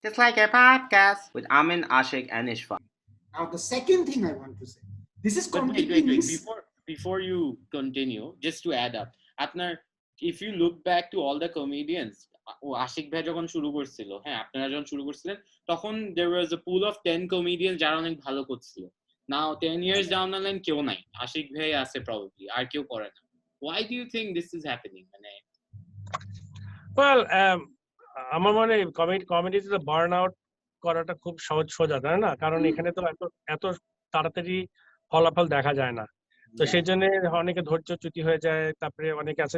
Just like a podcast with Amin, Ashik, and Ishfaq. Now, the second thing I want to say, this is But completely before you continue, just to add up, আপনার if you look back to all the comedians, Ashiq ভাই যখন শুরু করছিল, হ্যাঁ আপনারা যখন শুরু করছিলেন তখন there was a pool of 10 comedians যারা অনেক ভালো করছিল. Now 10 years down the line কেউ নাই, আশিক ভাই আছে probably, আর কেউ করে না. Why do you think this is happening? মানে well আমার মনে কমেডিতে তো বার্ন আউট করাটা খুব সোজা তাই না, কারণ এখানে তো এত তাড়াতাড়ি ফলাফল দেখা যায় না, তো সেই জন্য অনেকে ধৈর্যচ্যুতি হয়ে যায়, তারপরে অনেকে আছে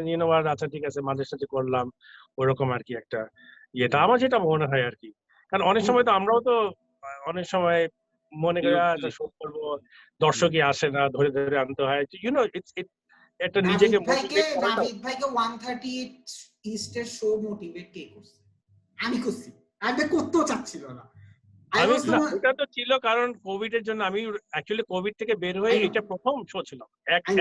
আচ্ছা ঠিক আছে মাঝে সাথে করলাম ওরকম আর কি একটা ইয়েটা আমার যেটা মনে হয় আর কি। কারণ অনেক সময় তো আমরাও তো অনেক সময় মনে করি শো করবো, দর্শকই আসে না, ধরে ধরে আনতে হয়, ইটস একটা নিজেকে নাভিদ ভাইকে 138 ইস্টের শো মোটিভেট কে করছে? আমি করছি, আমি করতেও চাচ্ছিল না। এটা তো ছিল কারণ কোভিড এর জন্য। আমি অ্যাকচুয়ালি কোভিড থেকে বের হয়ে এটা প্রথম শো ছিল,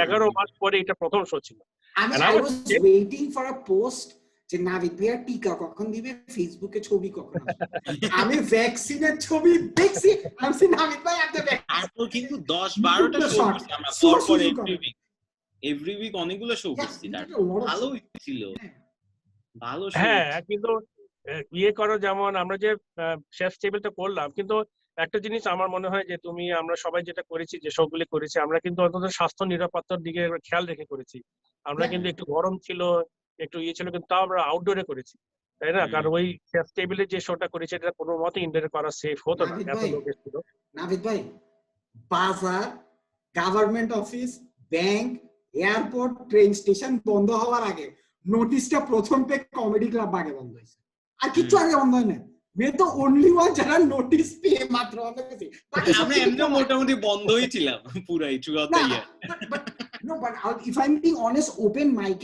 11 মাস পরে এটা প্রথম শো ছিল। I was waiting for a post যে নাভিদ ভাইয়া টিকা কখন দিবে, ফেসবুকে ছবি কখন আসবে। আমি ভ্যাকসিনের ছবি দেখছি, আমি সে নাভিদ ভাই আপনি তারপর কিন্তু 10-12টা শো করছি আমরা, পরে এভরি উইক অনেকগুলো শো করছি, ভালো ছিল, ভালো শো। হ্যাঁ কিন্তু ইয়ে করো, যেমন আমরা যে শেফ টেবিলটা করলাম, কিন্তু একটা জিনিস আমার মনে হয় যে আমরা সবাই যেটা করেছি, যে শোগুলি করেছি, আমরা কিন্তু অন্তত স্বাস্থ্য নিরাপত্তার দিকে খেয়াল রেখে করেছি। আমরা কিন্তু একটু গরম ছিল, একটু ইয়ে ছিল, কিন্তু তাও আমরা আউটডোরে করেছি, তাই না? কারণ ওই শেফ টেবিলে যে শোটা করেছি এটা কোনো মতে ইনডোরে করা সেফ হতো না, এত লোক ছিল। নাভিদ ভাই, বাজার, government office, bank, airport, train station বন্ধ হওয়ার আগে নোটিশটা প্রথম পে কমেডি ক্লাব আগে বন্ধ হয়েছে, আর কিছু আগে বন্ধ হয় না। We the only one যারা নোটিশ পেয়ে মাত্র আমরা এমনি মোটামুটি বন্ধই ছিলাম পুরাই throughout the year. But if I'm being honest, open mic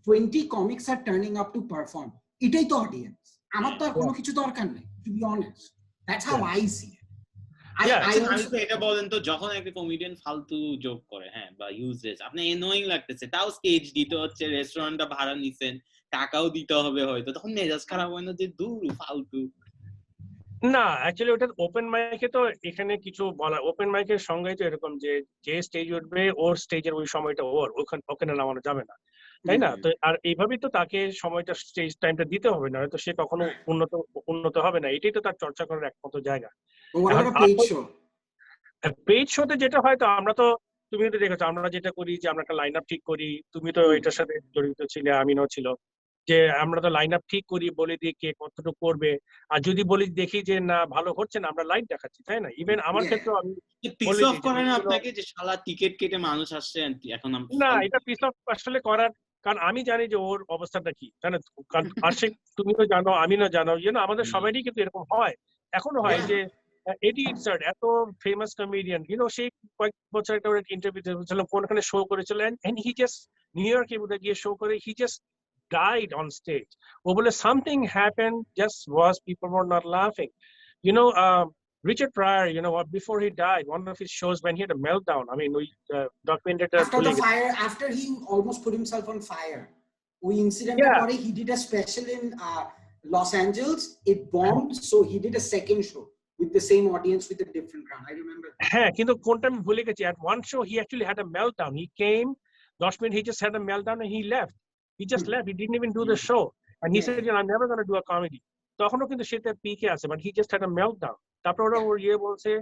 20 comics are turning up to perform. এটাই তো অডিয়েন্স, আমার তো আর কোনো কিছু দরকার নেই, to be honest. That's how I see it. এটা বলেন তো, যখন একটা কমেডিয়ান ফালতু জোক করে, হ্যাঁ, বা ইউজলেস, আপনি এনোয়িং লাগতেছে, তাও স্টেজ দিতে হচ্ছে, রেস্টুরেন্টটা ভাড়া নিছেন, টাকাও দিতে হবে হয়তো, তখন মেজাজ খারাপ হয় না যে দূর ফালতু? না, অ্যাকচুয়ালি ওটা ওপেন মাইকে তো এখানে কিছু বলা, ওপেন মাইকের সঙ্গে তো এরকম যে স্টেজ উঠবে ওর স্টেজের ওই সময়টা ওখানে নামানো যাবে না, তাই না? তো আর এইভাবেই তো তাকে সময়টা স্টেজ টাইমটা দিতে হবে, না হয়তো সে কখনো উন্নত হবে না। এটাই তো তার চর্চা করার একমাত্র জায়গা। পেজ শোতে যেটা হয়তো আমরা তো, তুমি তো দেখেছো আমরা যেটা করি যে আমরা একটা লাইন আপ ঠিক করি, তুমি তো এটার সাথে জড়িত ছিলে, আমিনও ছিল, যে আমরা তো লাইন আপ ঠিক করি, বলে দিই কে কতটুকু করবে, আর যদি বলি দেখি যে না ভালো হচ্ছে না, আমরা লাইট দেখাচ্ছি, তাই না? ইভেন আমার ক্ষেত্রে আমি পিস অফ করে না আপনাকে যে শালা টিকেট কেটে মানুষ আসছে এখন না, এটা পিস অফ আসলে করার, কারণ আমি জানি যে ওর অবস্থাটা কি, তাই না? আশিক তুমি তো জানো, আমিনও জানো, আমাদের সবারই কিন্তু এরকম হয়, এখনো হয় যে এডি ইনসার্ট এত ফেমাস কমেডিয়ান, সেই কয়েক বছর একটা ইন্টারভিউ দিয়েছিল, কোনখানে শো করেছিল, এন্ড হি জাস্ট নিউ ইয়র্কে বোধহয় গিয়ে শো করে, he just died on stage. Something happened, just was people were not laughing. Richard Pryor, before he died, one of his shows when he had a meltdown. I mean, we documented after the fire, after he almost put himself on fire. We incident he did a special in Los Angeles. It bombed, so he did a second show with the same audience with a different crowd. I remember. হ্যাঁ, কিন্তু কোনটা আমি ভুলে গেছি, at one show he actually had a meltdown. He came, he just had a meltdown and he left. He just left. He didn't even do the show. And he said, I'm never going to do a comedy. তখনও কিন্তু সেটা পিকে আছে, but he just had a meltdown. তারপর ওরা ওর বলছে,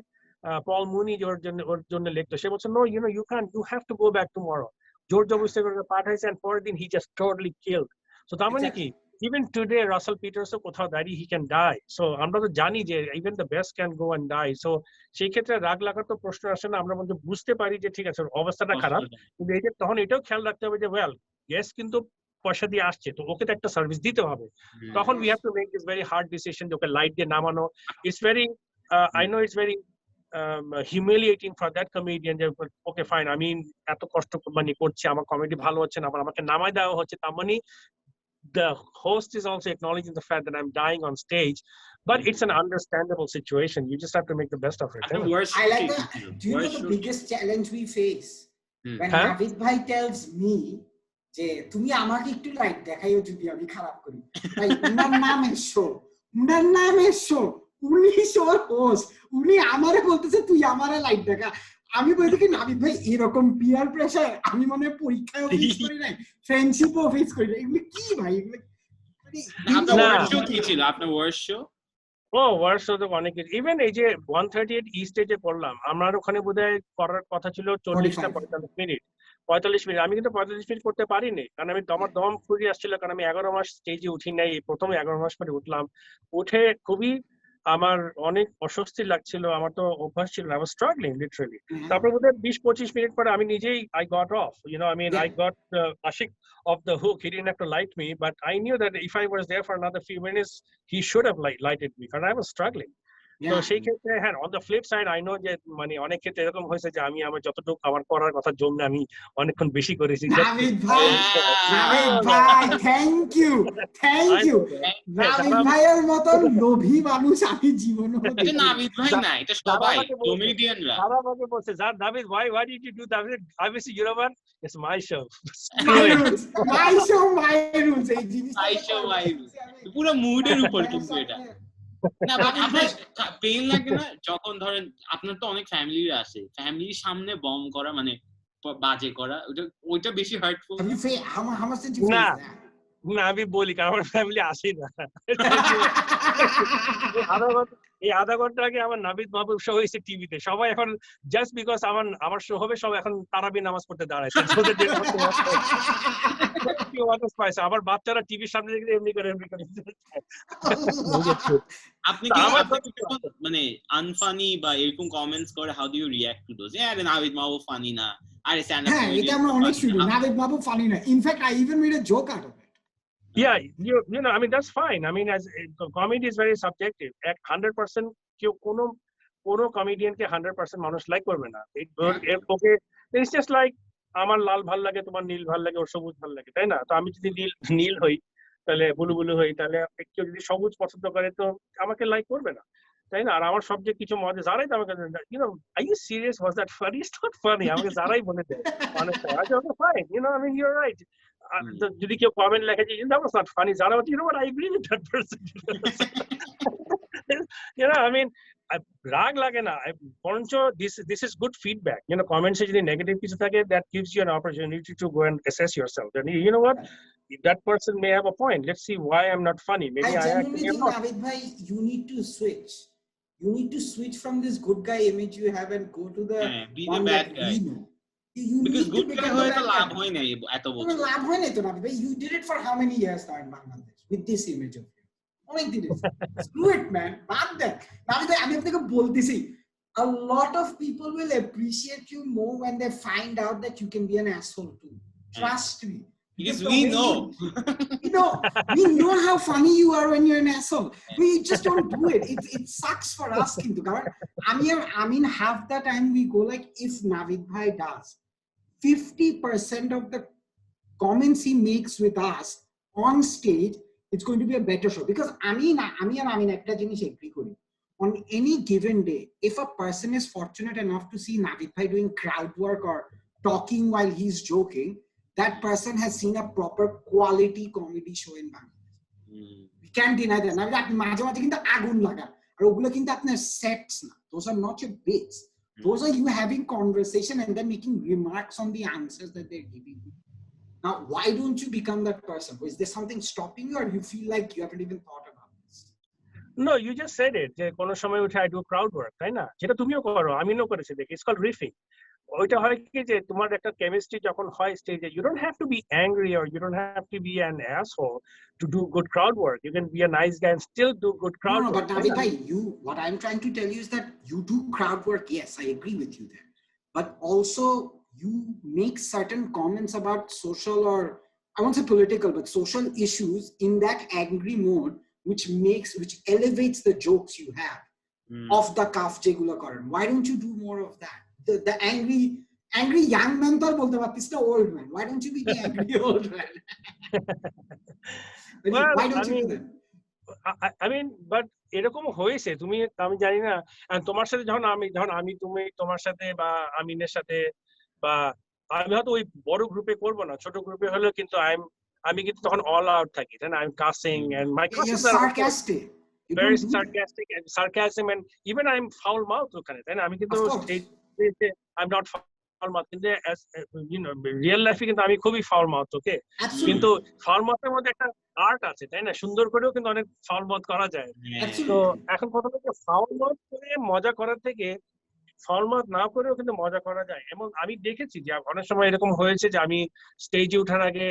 পল মুনি ওর জন্য লিখতো, সে বলছে, no, you can't, you have to go back tomorrow. জোর জবরদস্তি করে পাঠাইছে, and পরের দিন he just totally killed. So তার মানে কি, even today Russell Peters কোথাও দাঁড়িয়ে he can die. So আমরা তো জানি যে even the best can go and die. So সেই ক্ষেত্রে রাগ লাগার তো প্রশ্ন আসে না, আমরা মধ্যে বুঝতে পারি যে ঠিক আছে অবস্থাটা খারাপ, কিন্তু এই যে তখন এটাও খেয়াল রাখতে হবে যে ওয়েল গেস কিন্তু পয়সা দিয়ে আসছে, তো ওকে তো একটা সার্ভিস দিতে হবে, তখন we have to make this very hard decision, okay light দিয়ে নামানো। It's very I know it's very humiliating for that comedian যে ওকে ফাইন, আমি এত কষ্ট করছি, আমার কমেডি ভালো হচ্ছে না, আবার আমাকে নামাই দেওয়া হচ্ছে, তার মানে the host is also acknowledging the fact that I'm dying on stage, but it's an understandable situation. You just have to make the best of it. I like that. Do you know the biggest challenge we face? When Navid bhai tells me যে তুমি আমাকে একটু light দেখাইও যদি আমি খারাপ করি, ভাই তোমার নামের শো, উনার নামে শো, উনি শোর হোস্ট, উনি আমারে বলতেছে তুই আমারে লাইট দেখা। আমি বলতে কি নাবিদ ভাই এরকম পিয়ার প্রেসার আমি মনে পরীক্ষায় ফেস করি নাই, ফ্রেন্ডশিপও ফেস করি নাই, এগুলো কি ভাই এগুলো আপনার ওয়ার্ড শো কি ছিল? আপনার ওয়ার্ড শো? ও ওয়ার্স তো অনেক ইভেন এই যে 138 ইস্টে যে করলাম আমার ওখানে বোধহয় করার কথা ছিল 40 না 45 মিনিট। 45 মিনিট আমি কিন্তু 45 মিনিট করতে পারিনি, কারণ আমি আমার দম ফুরিয়ে আসছিল, কারণ আমি 11 মাস স্টেজে উঠি নাই, প্রথমে 11 মাস পরে উঠলাম, উঠে খুবই আমার অনেক অস্বস্তি লাগছিল, আমার তো অভ্যাস ছিল, আই ওয়াজ স্ট্রাগলিং লিটারালি। তারপর বোধহয় 20-25 মিনিট পরে আমি নিজেই I got off, you know, I mean I got Ashik off the hook. He didn't have to light me, but I knew that if I was there for another few minutes, he should have lighted me, because I was struggling. তো সেই ক্ষেত্রে হ্যাঁ, on the flip side I know যে মানে অনেক ক্ষেত্রে এরকম হয়েছে যে আমি আমার যতটুকু আমার করার কথা জন্য আমি অনেকক্ষণ বেশি করেছি। নাবিদ ভাই থ্যাংক ইউ নাবিদ ভাইয়ের মতন লোভী মানুষ আমি জীবনে এটা নাবিদ ভাই না, এটা সবাই কমেডিয়ানরা। তারা আমাকে বলছে sir Nabid why did you do that? Obviously you know what, it's my show. my rules এই জিনিসটা পুরো মুডের উপর কিন্তু এটা না। আপনার পেইন লাগে না যখন ধরেন আপনার তো অনেক ফ্যামিলি আসে, ফ্যামিলির সামনে বম করা মানে বাজে করা, ওইটা বেশি হার্টফুল? না আমি বলি কারণ আমার ফ্যামিলি আসে না। এই আধা ঘন্টা আগে আমার নাবিদ মাহবুব শো হয়েছে টিভিতে, সবাই এখন জাস্ট বিকজ আমার শো হবে সব এখন তারাবি নামাজ পড়তে দাঁড়াইছে। আমার বাচ্চারা টিভির সামনে দেখে এমনি করে আপনি কি মানে আনফানি বা এরকম কমেন্টস করে, how do you react to those? আরে নাবিদ মাহবুব ফানি না, আরে স্ট্যান্ড আপ কমেডি, এটা আমরা অনেক শুনি নাবিদ মাহবুব ফানি না। In fact I even made a joke out of it. Yeah, you know, I mean that's fine. I mean, as comedy is very subjective. At 100% কেউ কোনো কমেডিয়ানকে 100% মানুষ লাইক করবে না। ওকে it's just like আমার লাল ভাল লাগে, তোমার নীল ভাল লাগে, ওর সবুজ ভাল লাগে, তাই না? তো আমি যদি নীল হই তাহলে বুলু হই, তাহলে কেউ যদি সবুজ পছন্দ করে তো আমাকে লাইক করবে না, তাই না? আর আমার সবচেয়ে কিছু মজা যারাই তো আমাকে, you know, are you serious, was that funny? It's not funny. আমাকে যারাই বলে দেয় honestly, I say okay fine, you know, I mean you're right. যদি কেউ কমেন্ট লেখে যে that was not funny, যারা you know what, I agree with that person. You know, I mean রাগ লাগে না, বরঞ্চ this is good feedback. You know, comments এ যদি নেগেটিভ কিছু থাকে, that gives you an opportunity to go and assess yourself, and you know what, that person may have a point. Let's see why I'm not funny. Maybe I actually am not. Navid bhai, you need to switch. You need to switch from this good guy image you have and go to the be the bad guy. Because good guy hoye to labh hoy na eto bochhor. Labh hoy na to Navid bhai. You did it for how many years now in Bangladesh with this image of you? অনেক দিন। Screw it man. বাদ দেন। Navid bhai আমি আপনাকে বলতেছি, a lot of people will appreciate you more when they find out that you can be an asshole too. Trust me. Because we know. We know how funny you are when you're an asshole. We just don't do it. It sucks for us, kintu. I mean, half the time we go like, if Navid bhai does 50% of the comments he makes with us on stage, it's going to be a better show. Because I mean, ekta jinish agree kori. On any given day, if a person is fortunate enough to see Navid bhai doing crowd work or talking while he's joking, that person has seen a proper quality comedy show in Bangladesh. We can't deny that. Now, that মাঝে মাঝে কিন্তু আগুন লাগা, আর ওগুলো কিন্তু আপনার sets না. Those are not your bits. Those are you having conversation and then making remarks on the answers that they're giving you. Now, why don't you become that person? Is there something stopping you, or you feel like you haven't even thought about this? No, you just said it. যে কোন সময় উঠে I do crowd work, তাই না? যেটা তুমিও করো, আমিও করেছি দেখি। It's called riffing. ওইটা হয় কি যে তোমার একটা কেমিস্ট্রি যখন হয় স্টেজে, you don't have to be angry or you don't have to be an asshole to do good crowd work. You can be a nice guy and still do good crowd work. But Navid bhai, what I'm trying to tell you is that you do crowd work. Yes, I agree with you there. But also you make certain comments about social, or I won't say political, but social issues in that angry mode, which elevates the jokes you have off the cuff jegula karan. Why don't you do more of that? The angry young man tar bolte partis na old man. Why don't you be the angry old man? Well, why don't you do that? I mean, but এরকম হয়েছে, তুমি আমি জানি না, তোমার সাথে যখন আমি তুমি তোমার সাথে বা আমিনের সাথে, বা আমি হয়তো ওই বড় গ্রুপে করব না, ছোট গ্রুপে হলেও কিন্তু আমি কিন্তু তখন অল আউট থাকি, তাই না? I'm cussing and my cusses are sarcastic. You very don't do that. sarcastic and sarcasm, and even I'm foul mouth ওখানে, তাই না? আমি কিন্তু Of course. I'm not foul mouth, কিন্তু as you know, real life কিন্তু আমি খুবই foul mouth, okay? Absolutely. কিন্তু foul mouthের মধ্যে একটা আর্ট আছে, তাই না? সুন্দর করেও কিন্তু অনেক foul mouth করা যায়। তো Absolutely. এখন কথা হচ্ছে foul mouth করে মজা করার থেকে foul mouth না করেও কিন্তু মজা করা যায়। এবং আমি দেখেছি যে অনেক সময় এরকম হয়েছে যে আমি স্টেজে ওঠার আগে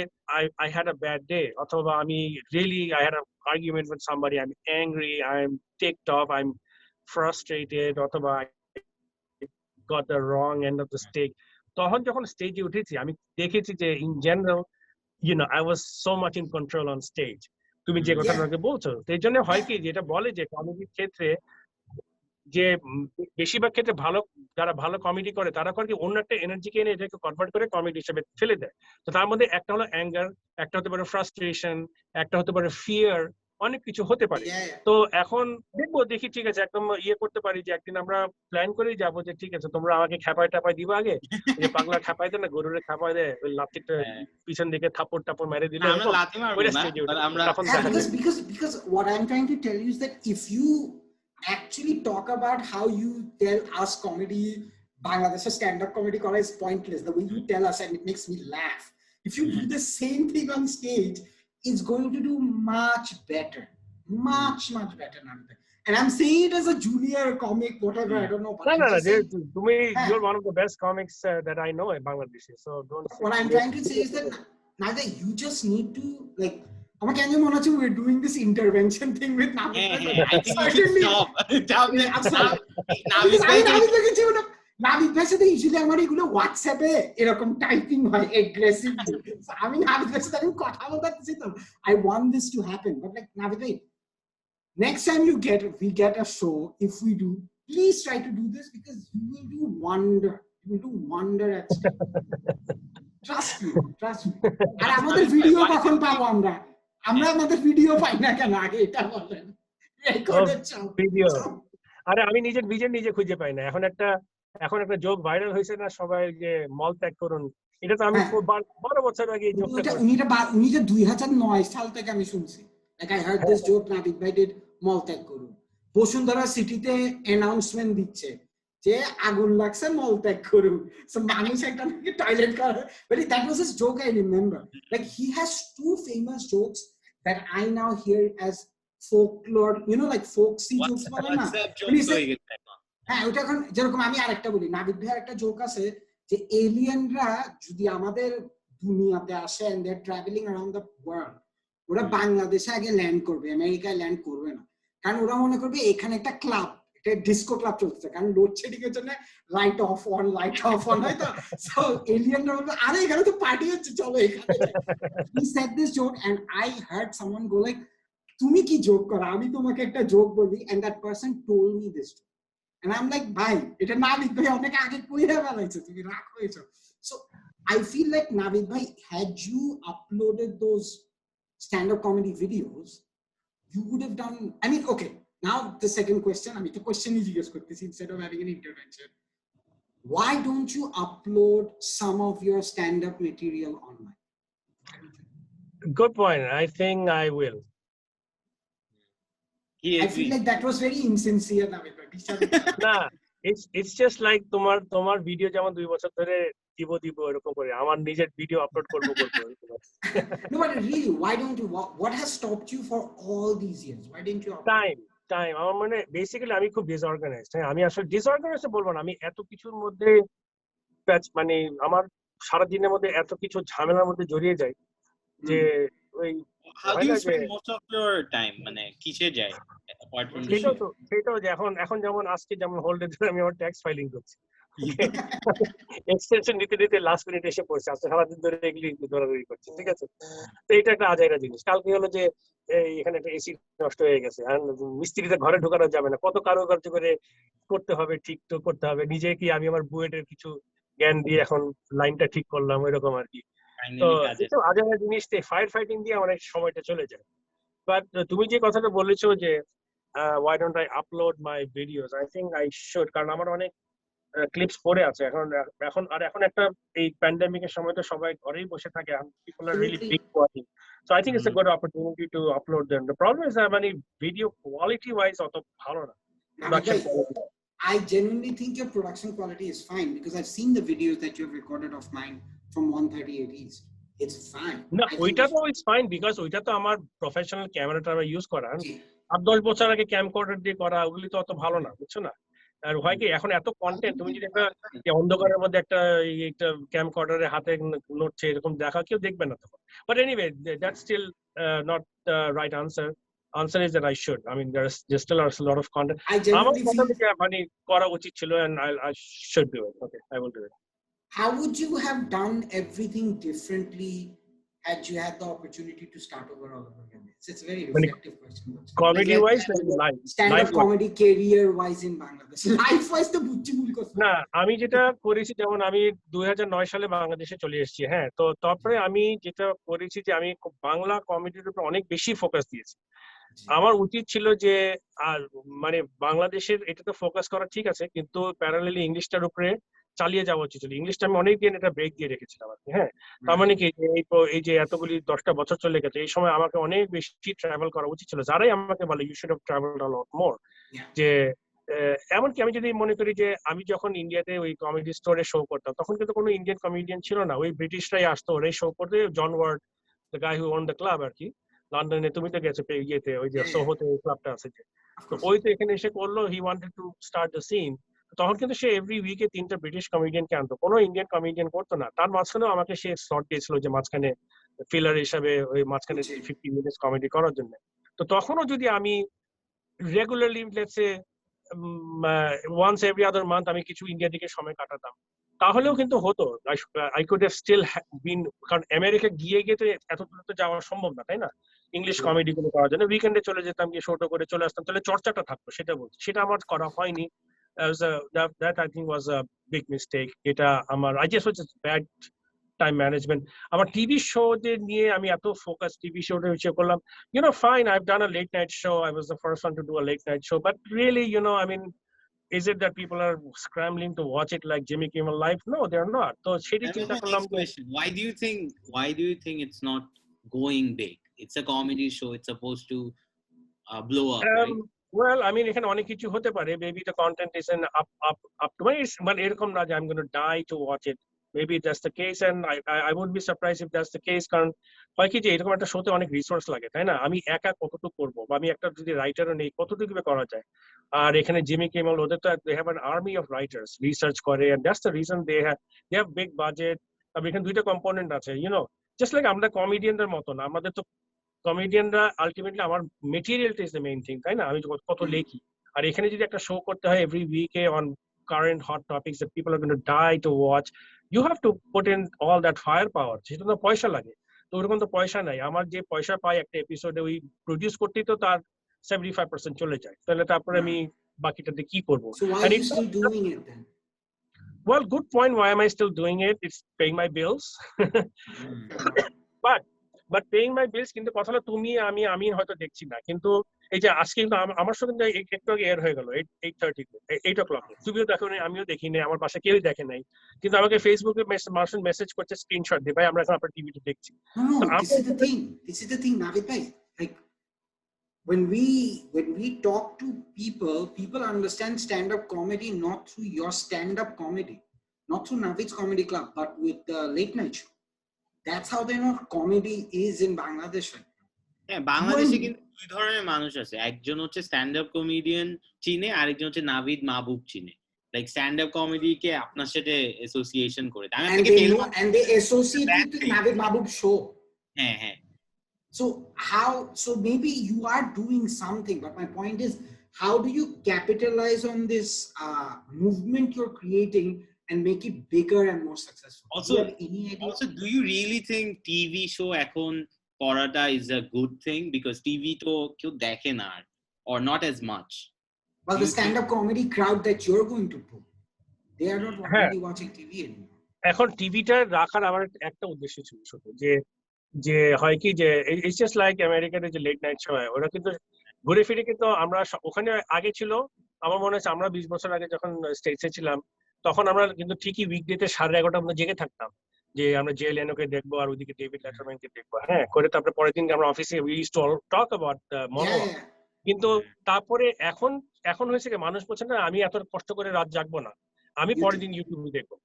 I had a bad day, অথবা আমি really I had an argument with somebody, I'm angry, I'm ticked off, I'm frustrated, অথবা I got the wrong end of the stick. তখন যখন স্টেজে উঠেছি আমি দেখেছি যে in general, you know, I was so much in control on stage. তুমি যে কথাটা আমাকে বলছো, এই জন্য হয় কি যেটা বলে যে কমেডির ক্ষেত্রে যে বেশিরভাগ ক্ষেত্রে ভালো, যারা ভালো কমেডি করে তারা করে কি অন্য একটা এনার্জিকে এনে এটাকে কনভার্ট করে কমেডি হিসেবে ফেলে দেয়। তো তার মধ্যে একটা হলো অ্যাঙ্গার, একটা হতে পারে ফ্রাস্ট্রেশন, একটা হতে পারে ফিয়ার, অনেক কিছু হতে পারে। Yeah, yeah. তো এখন দেখি ঠিক আছে, একদম ইয়ে করতে পারি যে একদিন আমরা প্ল্যান করেই যাবো যে ঠিক আছে তোমরা আমাকে খেপায় টাপায় দিবা আগে, যে পাগলা খেপায় দেয় না, গরুরে খেপায় দেয়, ওই লাঠিটা পিছন দিকে থাপড় টাপড় মেরে দিলে আমরা লাথি মারবো না, but আমরা তখন Yeah, দেখা যাবে। because what I'm trying to tell you is that if you actually talk about how you tell us comedy, Bangladesh stand-up comedy kora is pointless. The way you tell us, and it makes me laugh. If you do the same thing on stage, it's going to do much better. Much better, Navita. And I'm saying it as a junior comic, whatever, I don't know. But No, I'm just saying, তুমি you're one of the best comics that I know in Bangladesh. So don't say what I'm trying to say is that Navita, you just need to like. We're doing this intervention thing with Navita. I think you should stop. Nabid ভাইয়ের সাথে usually আমার এগুলো হোয়াটসঅ্যাপে এরকম typing হয় aggressively. আমি নাবিদ ভাইয়ের সাথে আমি কথা বলতে চাইছি তো I want this to happen, but like Nabid ভাই, next time we get a show, if we do, please try to do this because you will do wonder at stuff. Trust me. আর আমাদের ভিডিও কখন পাবো আমরা আমাদের video পাই না কেন আগে এটা বলেন। রেকর্ডের চাপ ভিডিও, আরে আমি নিজে খুঁজে পাই না। এখন একটা জোক ভাইরাল হয়েছে না, সবাই যে মল ত্যাগ করুন, এটা তো আমি 12 বছর আগে এই জোকটা উনি যে 2009 সাল থেকে আমি শুনছি, like I heard this joke, Nabid ভাই did মল ত্যাগ করুন। বসুন্ধরা সিটিতে অ্যানাউন্সমেন্ট দিচ্ছে যে আগুন লাগছে মল ত্যাগ করুন, সো মানুষ একটা টয়লেট করে, but that was his joke, I remember. Like he has two famous jokes that I now hear as folklore, you know, like folksy jokes বলে না। হ্যাঁ, ওটা এখন যেরকম আমি আরেকটা বলি, নাবিদ ভাইয়ের একটা জোক আছে যে এলিয়েনরা যদি আমাদের দুনিয়াতে আসে and they're traveling around the world, ওরা বাংলাদেশে আগে ল্যান্ড করবে, আমেরিকায় ল্যান্ড করবে না, কারণ ওরা মনে করবে এখানে একটা ক্লাব, একটা ডিস্কো ক্লাব চলছে, কারণ লোডশেডিং এর জন্য লাইট অফ অন হয় তো, সো এলিয়েনরা বলবে আরে এখানে তো পার্টি হচ্ছে, চলো এখানে। He said this joke and I heard someone go like, তুমি কি জোক করো, আমি তোমাকে একটা জোক বলি, and that person told me this joke. And I'm like, ভাই এটা নাবিদ ভাই অনেক আগে কইরা ফেলাইছে, তুমি রাগ হয়েছো। So I feel like Nabid ভাই, had you uploaded those stand-up comedy videos, you would have done, I mean, okay, now the second question, আমি তো কোশ্চেনই জিজ্ঞেস করতেছি instead of having an intervention. Why don't you upload some of your stand-up material online? Good point. I think I will. I feel like that was very insincere, Navid bhai. না, it's just like তোমার video যেমন 2 বছর ধরে দিব এরকম করে আমার নিজের ভিডিও আপলোড করব। No, but really, why don't you? What has stopped you for all these years? Why didn't you? Time আমার মানে বেসিক্যালি আমি খুব ডিসঅর্গানাইজড। হ্যাঁ, আমি আসলে ডিসঅর্গানাইজড বলবো না, আমি এত কিছুর মধ্যে মানে আমার সারা দিনের মধ্যে এত কিছু ঝামেলার মধ্যে জড়িয়ে যাই যে ওই How do you spend most of your time? মানে কিসে যায় apart from the show? সেটাও যে এখন যেমন আজকে যেমন হোল্ডে ধরে আমি আমার ট্যাক্স ফাইলিং করছি, এক্সটেনশন নিতে লাস্ট মিনিট এসে পড়ছে, আজকে সারাদিন ধরে এগুলি দৌড়াদৌড়ি করছি, ঠিক আছে। তো এটা একটা আজাইরা জিনিস। কালকে হলো যে এখানে একটা এসি নষ্ট হয়ে গেছে, আর মিস্ত্রিতে ঘরে ঢোকানো যাবে না, কত কারুকার্য করে করতে হবে, ঠিক তো করতে হবে। নিজে কি আমি আমার বুয়েটের কিছু জ্ঞান দিয়ে এখন লাইনটা ঠিক করলাম, ওইরকম আর কি। তো আজাইরা জিনিস ফায়ার ফাইটিং দিয়ে অনেক সময়টা চলে যায়। বাট তুমি যে কথাটা বলেছো যে why don't I upload my videos, I think I should, কারণ আমার অনেক ক্লিপস পড়ে আছে এখন এখন একটা এই প্যান্ডেমিকের সময় তো সবাই ঘরেই বসে থাকে people are really big watching so I think it's a good opportunity to upload them the problem is that মানে video quality wise অত ভালো না production quality I genuinely think your production quality is fine because I've seen the videos that you've recorded of mine from 130 East. It's fine. না I think ওইটা তো it's fine because ওইটা তো আমার professional ক্যামেরাটা আমি ইউজ করা আর 10 বছর আগে ক্যামকর্ডার দিয়ে করা ওগুলি তো অত ভালো না বুঝছো না আর হয় কি এখন এত কন্টেন্ট তুমি যদি একটা অন্ধকারের মধ্যে একটা ক্যামকর্ডারে হাতে নড়ছে এরকম দেখা কেউ দেখবে না তখন but anyway that's still not the right answer answer is that I should. I mean, there's still a lot of content. I genuinely feel মানে করা উচিত ছিল and I should do it. Okay, I will do it. How would you have done everything differently had you had the opportunity to start over all over again? It's a very reflective question. Comedy wise, life. Stand-up comedy career wise in Bangladesh. Life wise তো বুঝছি ভুল কথা না আমি যেটা করেছি যেমন আমি 2009 সালে বাংলাদেশে চলে এসেছি হ্যাঁ তো তারপরে আমি যেটা করেছি যে আমি বাংলা কমেডির উপর অনেক বেশি ফোকাস দিয়েছি আমার উচিত ছিল যে আর মানে বাংলাদেশের এটা তো ফোকাস করা ঠিক আছে কিন্তু প্যারালালি ইংলিশটার উপরে চালিয়ে যাওয়া উচিত ছিল ইংলিশটা আমি অনেক দিন এটা ব্রেক দিয়ে রেখেছিলাম আর কি হ্যাঁ তার মানে কি এই যে এতগুলি 10টা বছর চলে গেছে এই সময় আমাকে অনেক বেশি ট্রাভেল করা উচিত ছিল যারাই আমাকে বলে you should have travelled a lot মোর যে এমনকি আমি যদি মনে করি যে আমি যখন ইন্ডিয়াতে ওই কমেডি স্টোরে শো করতাম তখন কিন্তু কোনো ইন্ডিয়ান কমেডিয়ান ছিল না ওই ব্রিটিশরাই আসতো ওরাই শো করতে John Ward the guy who own the club আর কি লন্ডনে তুমি তো গেছো ইয়েতে ওই যে সোহোতে ওই ক্লাবটা আছে যে তো ওই তো এখানে এসে করলো he wanted to start the scene তখন কিন্তু সে এভরি উইকে 3টা ব্রিটিশ কমেডিয়ানকে আনতো কোনো ইন্ডিয়ান কমেডিয়ান করতো না তার মাঝখানেও আমাকে সে স্লট দিয়েছিল যে মাঝখানে ফিলার হিসাবে ওই মাঝখানে 50 মিনিটস কমেডি করার জন্য তো তখনও যদি আমি regularly let's say once every other month আমি কিছু ইন্ডিয়া থেকে সময় কাটাতাম তাহলেও কিন্তু হতো I could have still been কারণ আমেরিকা গিয়ে তো এত দূর তো যাওয়া সম্ভব না তাই না ইংলিশ কমেডি গুলো করার জন্য উইকেন্ডে চলে যেতাম গিয়ে শোটো করে চলে আসতাম তাহলে চর্চাটা থাকতো সেটা বলছি সেটা আমার করা হয়নি that I think was a big mistake এটা আমার I just was just bad time management আমার টিভি শো যে নিয়ে আমি এত ফোকাস টিভি শোতে হচ্ছে করলাম you know fine I've done a late night show I was the first one to do a late night show but really you know I mean is it that people are scrambling to watch it like Jimmy Kimmel Live no they're not so সেটি চিন্তা করলাম why do you think it's not going big it's a comedy show it's supposed to blow up right well I mean এখানে অনেক কিছু হতে পারে maybe the content isn't up to মানে এরকম না যে I'm going to die to watch it maybe that's the case and I wouldn't be surprised if that's the case কারণ হয় কি যে এরকম একটা শোতে অনেক রিসোর্স লাগে তাই না আমি একা কতটুকু করব বা আমি একটা যদি রাইটারও নেই কতটুকু করা যায় আর এখানে জিমি কিমেল ওদের তো they have an army of writers research করে and that's the reason they have big budget তবে এখানে দুইটা কম্পোনেন্ট আছে you know just like আমরা কমেডিয়ানদের মতো না আমাদের তো কমেডিয়ানরা আলটিমেটলি আমার মেটেরিয়ালটা ইজ দ্য মেইন থিং তাই না আমি কত লেখি আর এখানে যদি একটা শো করতে হয় এভরি উইকে on current hot topics that people are going to die to watch you have to put in all that fire power সেটা তো পয়সা লাগে তো ওরকম তো পয়সা নাই আমার যে পয়সা পাই একটা এপিসোডে ওই প্রডিউস করতেই তো তার 75% চলে যায় তাহলে তারপরে আমি বাকিটাতে কি করবো well good point why am I still doing it it's paying my bills but paying my bills কিন্তু কথা হলো তুমি আমি হয়তো দেখছি না কিন্তু এই যে আজকে কিন্তু আমার সঙ্গে একটু আগে এয়ার হয়ে গেল 8:30 8 o'clock তুমিও দেখো না আমিও দেখি না আমার পাশে কেউই দেখে নাই কিন্তু আমাকে ফেসবুকে মেসেজ করছে স্ক্রিনশট দিয়ে ভাই আমরা এখন আপনার টিভিতে দেখছি this is the thing Navid bhai like when we talk to people understand stand up comedy not through your stand up comedy not through Navid's Comedy Club but with the late night show that's how they know comedy is in Bangladesh right now হ্যাঁ বাংলাদেশে কিন্তু দুই ধরনের মানুষ আছে একজন হচ্ছে stand up comedian চিনে আরেকজন হচ্ছে নাভিদ মাহবুব চিনে লাইক স্ট্যান্ড আপ কমেডি কে আপনার সাথে অ্যাসোসিয়েশন করে আমি আপনাকে and they associate with the Navid Mahbub show হ্যাঁ হ্যাঁ so maybe you are doing something but my point is how do you capitalize on this movement you're creating and make it bigger and more successful also do you really think TV show ekhon porata is a good thing because TV to keu dekhe na or not as much well the stand up comedy crowd that you're going to pull they are not really watching TV anymore এখন টিভিটা রাখার আমার একটা উদ্দেশ্য ছিল শুধু যে হয় কি যে it's just like আমেরিকাতে যে লেট নাইট শো হয় ওরা কিন্তু ঘুরে ফিরে কিন্তু আমরা ওখানে আগে ছিল আমার মনে হচ্ছে আমরা 20 বছর আগে যখন স্টেটসে ছিলাম তখন আমরা কিন্তু ঠিকই উইকডেতে 11:30 আমরা জেগে থাকতাম, যে আমরা জে লেনোকে দেখবো আর ওইদিকে ডেভিড লেটারম্যানকে দেখবো, হ্যাঁ, করে তারপরে পরের দিন আমরা অফিসে we used to talk about monologue. কিন্তু তারপরে এখন হয়েছে কি, মানুষ বলছে না আমি এত কষ্ট করে রাত জাগবো না, আমি পরের দিন ইউটিউবে দেখবো,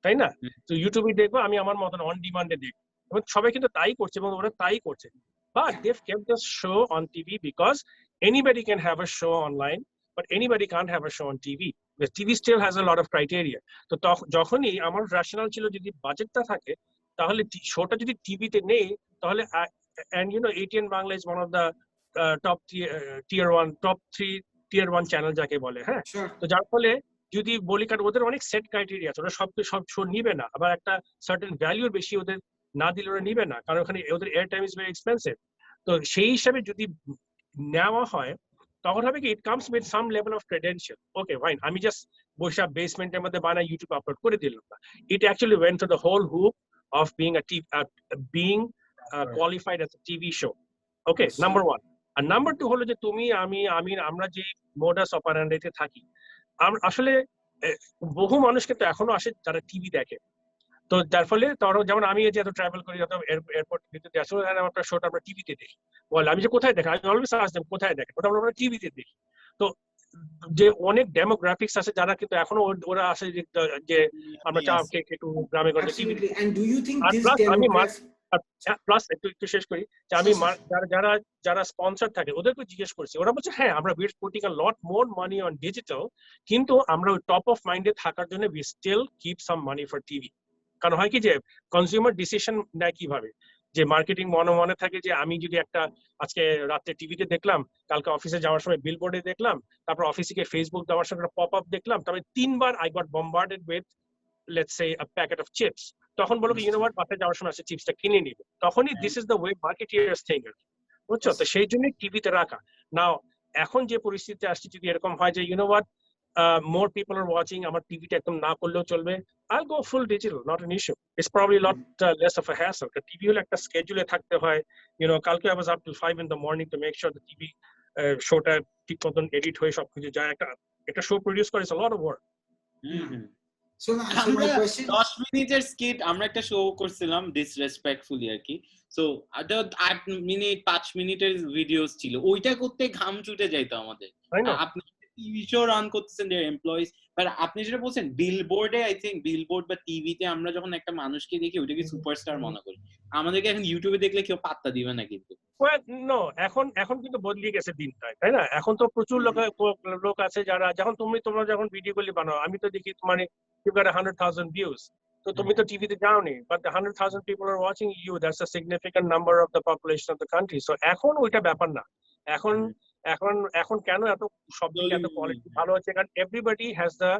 তাই না? তো ইউটিউবে দেখবো, আমি আমার মতন অন ডিমান্ডে দেখবো, এবং সবাই কিন্তু তাই করছে এবং ওরা তাই করছে। But they've kept the show on TV because anybody can have a show online, but anybody can't have a show on TV. The TV still has a lot of criteria. তো যখনই আমার রেশনাল ছিল যদি বাজেটটা থাকে, তাহলে শোটা যদি টিভিতে নেই, তাহলে and you know ATN Bangla is one of the top tier 1 top 3 tier 1 channel যাকে বলে, হ্যাঁ। তো যার ফলে যদি বলি, কারণ ওদের অনেক সেট ক্রাইটেরিয়া আছে, ওরা সব শো নিবে না, আবার একটা সার্টেন ভ্যালুর বেশি ওদের না দিলে ওরা নিবে না, কারণ ওখানে ওদের air time is very expensive. তো সেই হিসাবে যদি নেওয়া হয়, তখন হবে কি, it comes with some level of credential. Okay fine, আমি জাস্ট বসে বেসমেন্টের মধ্যে বানাই ইউটিউব আপলোড করে দিলাম না, it actually went through the whole hoop of being qualified as a TV show. Okay, number 1. And number 2 হলো যে তুমি আমরা যে মোডাস অপারেন্ডিতে থাকি, আসলে বহু মানুষ কিন্তু এখনো আসে যারা টিভি দেখে। তো যার ফলে যেমন আমি যে এত ট্রাভেল করি, এয়ারপোর্ট ভিতরে আসলে একটা শোটা আমরা টিভিতে দেখি, বলে আমি যে কোথায় দেখেন, আমি অলওয়েজ আস্ক দেম কোথায় দেখেন, ওটা আমরা টিভিতে দেখি। তো যে অনেক ডেমোগ্রাফিক্স আছে যারা কিন্তু এখনো ওরা আসে যে আমরা একটু গ্রামে গঞ্জে টিভি দেখি। And do you think this demographic plus একটু শেষ করি, যে আমি যারা স্পন্সর থাকে ওদেরকে জিজ্ঞেস করছি, ওরা বলছে হ্যাঁ আমরা we are putting a lot more money on digital, কিন্তু আমরা ওই টপ অফ মাইন্ডে থাকার জন্য we still keep some money for TV. কারণ হয় কি যে কনজিউমার ডিসিশন নেয় কিভাবে, যে মার্কেটিং মনে থাকে যে আমি যদি একটা আজকে রাতে টিভিতে দেখলাম, কালকে অফিসে যাওয়ার সময় বিলবোর্ডে দেখলাম, তারপর অফিসে গিয়ে ফেসবুক যাওয়ার সময় পপ আপ দেখলাম, তারপরে 3 বার I got bombarded with let's say a packet of chips, তখন বলো কি, ইউ নো হোয়াট, বাসায় যাওয়ার সময় চিপসটা কিনে নিবে, তখনই this is the way marketers think, বুঝছো? তো সেই জন্য টিভিতে রাখা। নাও এখন যে পরিস্থিতি আসছে, যদি এরকম হয় যে you know what, more people are watching, আমার টিভিটা একদম না করলেও চলবে, I'll go full digital, not an issue. It's probably a lot less of a hassle. The TV হলে একটা schedule থাকতে হয়, you know, কালকে I was up till 5 in the morning to make sure the TV showটা ঠিক মতন edit হয়ে সবকিছু যায়, একটা শো প্রডিউস করে, it's a lot of work. So my question, 10 মিনিটের স্কিট আমরা একটা শো করছিলাম ডিসরেসপেক্টফুলি আর কি, সো 8 মিনিট 5 মিনিটের ভিডিওস ছিল, ওইটা করতে ঘাম ছুটে যাইতো আমাদের। আপনি টিভি শো রান করতেছেন দেয়ার এমপ্লয়িজ, বাট আপনি যেটা বলছেন বিলবোর্ডে, আই থিংক বিলবোর্ড বা টিভিতে আমরা যখন একটা মানুষকে দেখি ওইটাকে সুপারস্টার মনে করি, আমাদেরকে এখন ইউটিউবে দেখলে কেউ পাত্তা দিবে না। কিন্তু এখন কিন্তু বদলে গেছে দিনটা, তাই না? এখন তো প্রচুর লোক আছে যারা, যখন তোমরা যখন ভিডিওগুলি বানাও, আমি তো দেখি মানে you got 100,000 views, তো তুমি তো টিভিতে যাওনি, but the 100,000 people are watching you, that's a significant number of the population of the country. So এখন ওইটা ব্যাপার না, এখন কেন এত সব দিকে এত কোয়ালিটি ভালো হচ্ছে, কারণ এভরিবডি হ্যাজ দ্য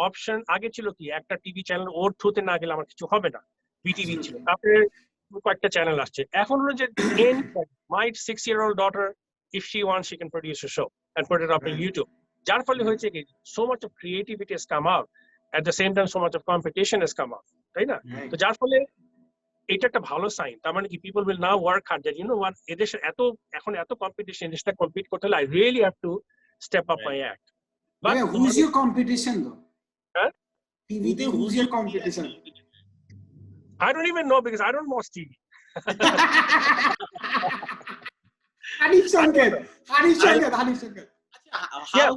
অপশন। আগে ছিল কি, একটা টিভি চ্যানেল ওর থ্রুতে না গেলে আমার কিছু হবে না, বিটিভি ছিল, তারপরে কয়েকটা চ্যানেল আসছে। এখন হলো যে my 6-year-old daughter, if she wants, she can produce a show and put it up on YouTube. যার ফলে হয়েছে কি, so much of creativity has come out, at the same time so much of competition has come out, তাই না? তো যার ফলে এটা একটা ভালো সাইন, তার মানে কি people will now work hard, that you know what, এদেশে এখন এত কম্পিটিশন, এদেশটা কম্পিট করতে হলে I really have to step up my act. But who's your competition though? Huh? TV te who's your competition? I don't even know, because I don't watch TV. Hanif Shankar. Yeah,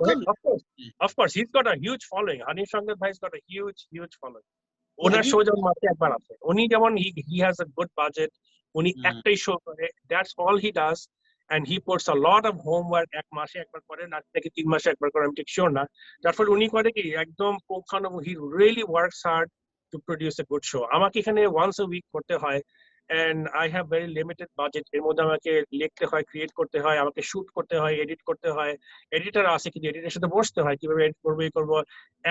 of course he's got a huge following. Hanif Shankar bhai's got a huge following. Owner show যেমন মাসে একবার আছে, উনি যেমন he has a good budget, উনি একটাই show করে, that's all he does, and he puts a lot of homework, এক মাসে একবার করে না, নাকি 3 মাসে একবার করে, আমি ঠিক শিওর না। যার ফলে উনি করে কি, একদম he really works hard to produce a good show. আমাকে এখানে once a week করতে হয়, and I have very limited budget, এর মধ্যে আমাকে লিখতে হয়, ক্রিয়েট করতে হয়, আমাকে শুট করতে হয়, এডিট করতে হয়, এডিটর আছে কিন্তু এডিটরের সাথে বসতে হয়, কিভাবে এডিট করবো এই করবো।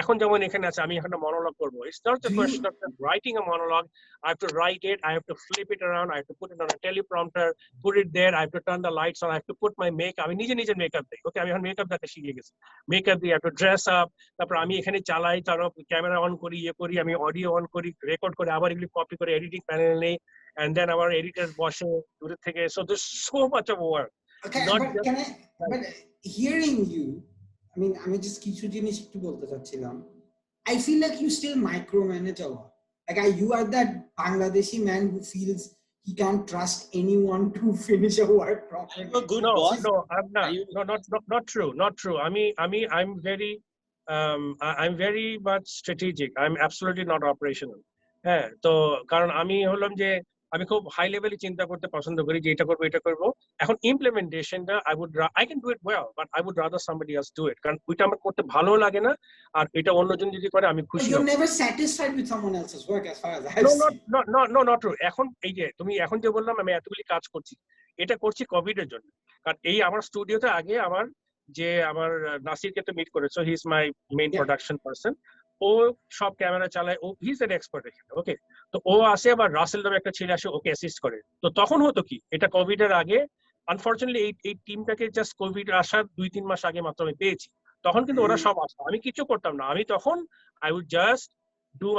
এখন যেমন এখানে আছে, আমি একটা মনোলগ করবো, it's not the question of writing a monologue, I have to write it, I have to flip it around, I have to put it on a teleprompter, put it there, I have to turn the lights on, I have to put my makeup, আমি নিজে makeup দিই, ওকে, আমি এখন makeup দিতে শিখে গেছি, makeup দিই, I have to dress up, তারপর আমি এখানে চালাই, তারপর ক্যামেরা অন করি, করি, আমি অডিও অন করি, রেকর্ড করে, আবার এগুলি কপি করে এডিটিং প্যানেল নেই, and then our editors বসে দূরে থেকে, so there's so much of work. Okay, but hearing you, I mean, আমি just কিছু জিনিস একটু বলতে চাচ্ছিলাম, I feel like you still micromanage a lot. Like you are that Bangladeshi man who feels he can't trust anyone to finish a work properly. I'm a good No, boss. no, I'm not. Are you- No, not true. Not true. I'm very, I'm very much strategic. I'm absolutely not operational. হ্যাঁ, তো কারণ আমি হলাম যে আমি খুব high লেভেলে চিন্তা করতে পছন্দ করি যে এটা করবো এটা করবো। এখন ইমপ্লিমেন্টেশনটা I can do it well, but I would rather somebody else do it. কারণ ওইটা আমার করতে ভালো লাগে না, আর এটা অন্যজন যদি করে আমি But খুশি you're হব। never satisfied with someone else's work as far as I've No, seen. not true. এখন এই যে তুমি এখন যে বললাম আমি এতগুলি কাজ করছি, এটা করছি কোভিড এর জন্য। কারণ এই আমার স্টুডিওতে আগে আমার নাসিরকে তো মিট করেছো, he is my main production person. ও সব ক্যামেরা চালায়, ও হি ইজ এন এক্সপার্ট এখানে, ওকে। তো ও আসে, আবার রাসেল নামে একটা ছেলে আসে ওকে অ্যাসিস্ট করে। তো তখন হতো কি, এটা কোভিড এর আগে, আনফরচুনেটলি এই টিমটাকে জাস্ট কোভিড আসার 2-3 মাস আগে মাত্র আমি পেয়েছি। তখন কিন্তু ওরা সব আসতো, আমি কিছু করতাম না। আমি তখন আই উড জাস্ট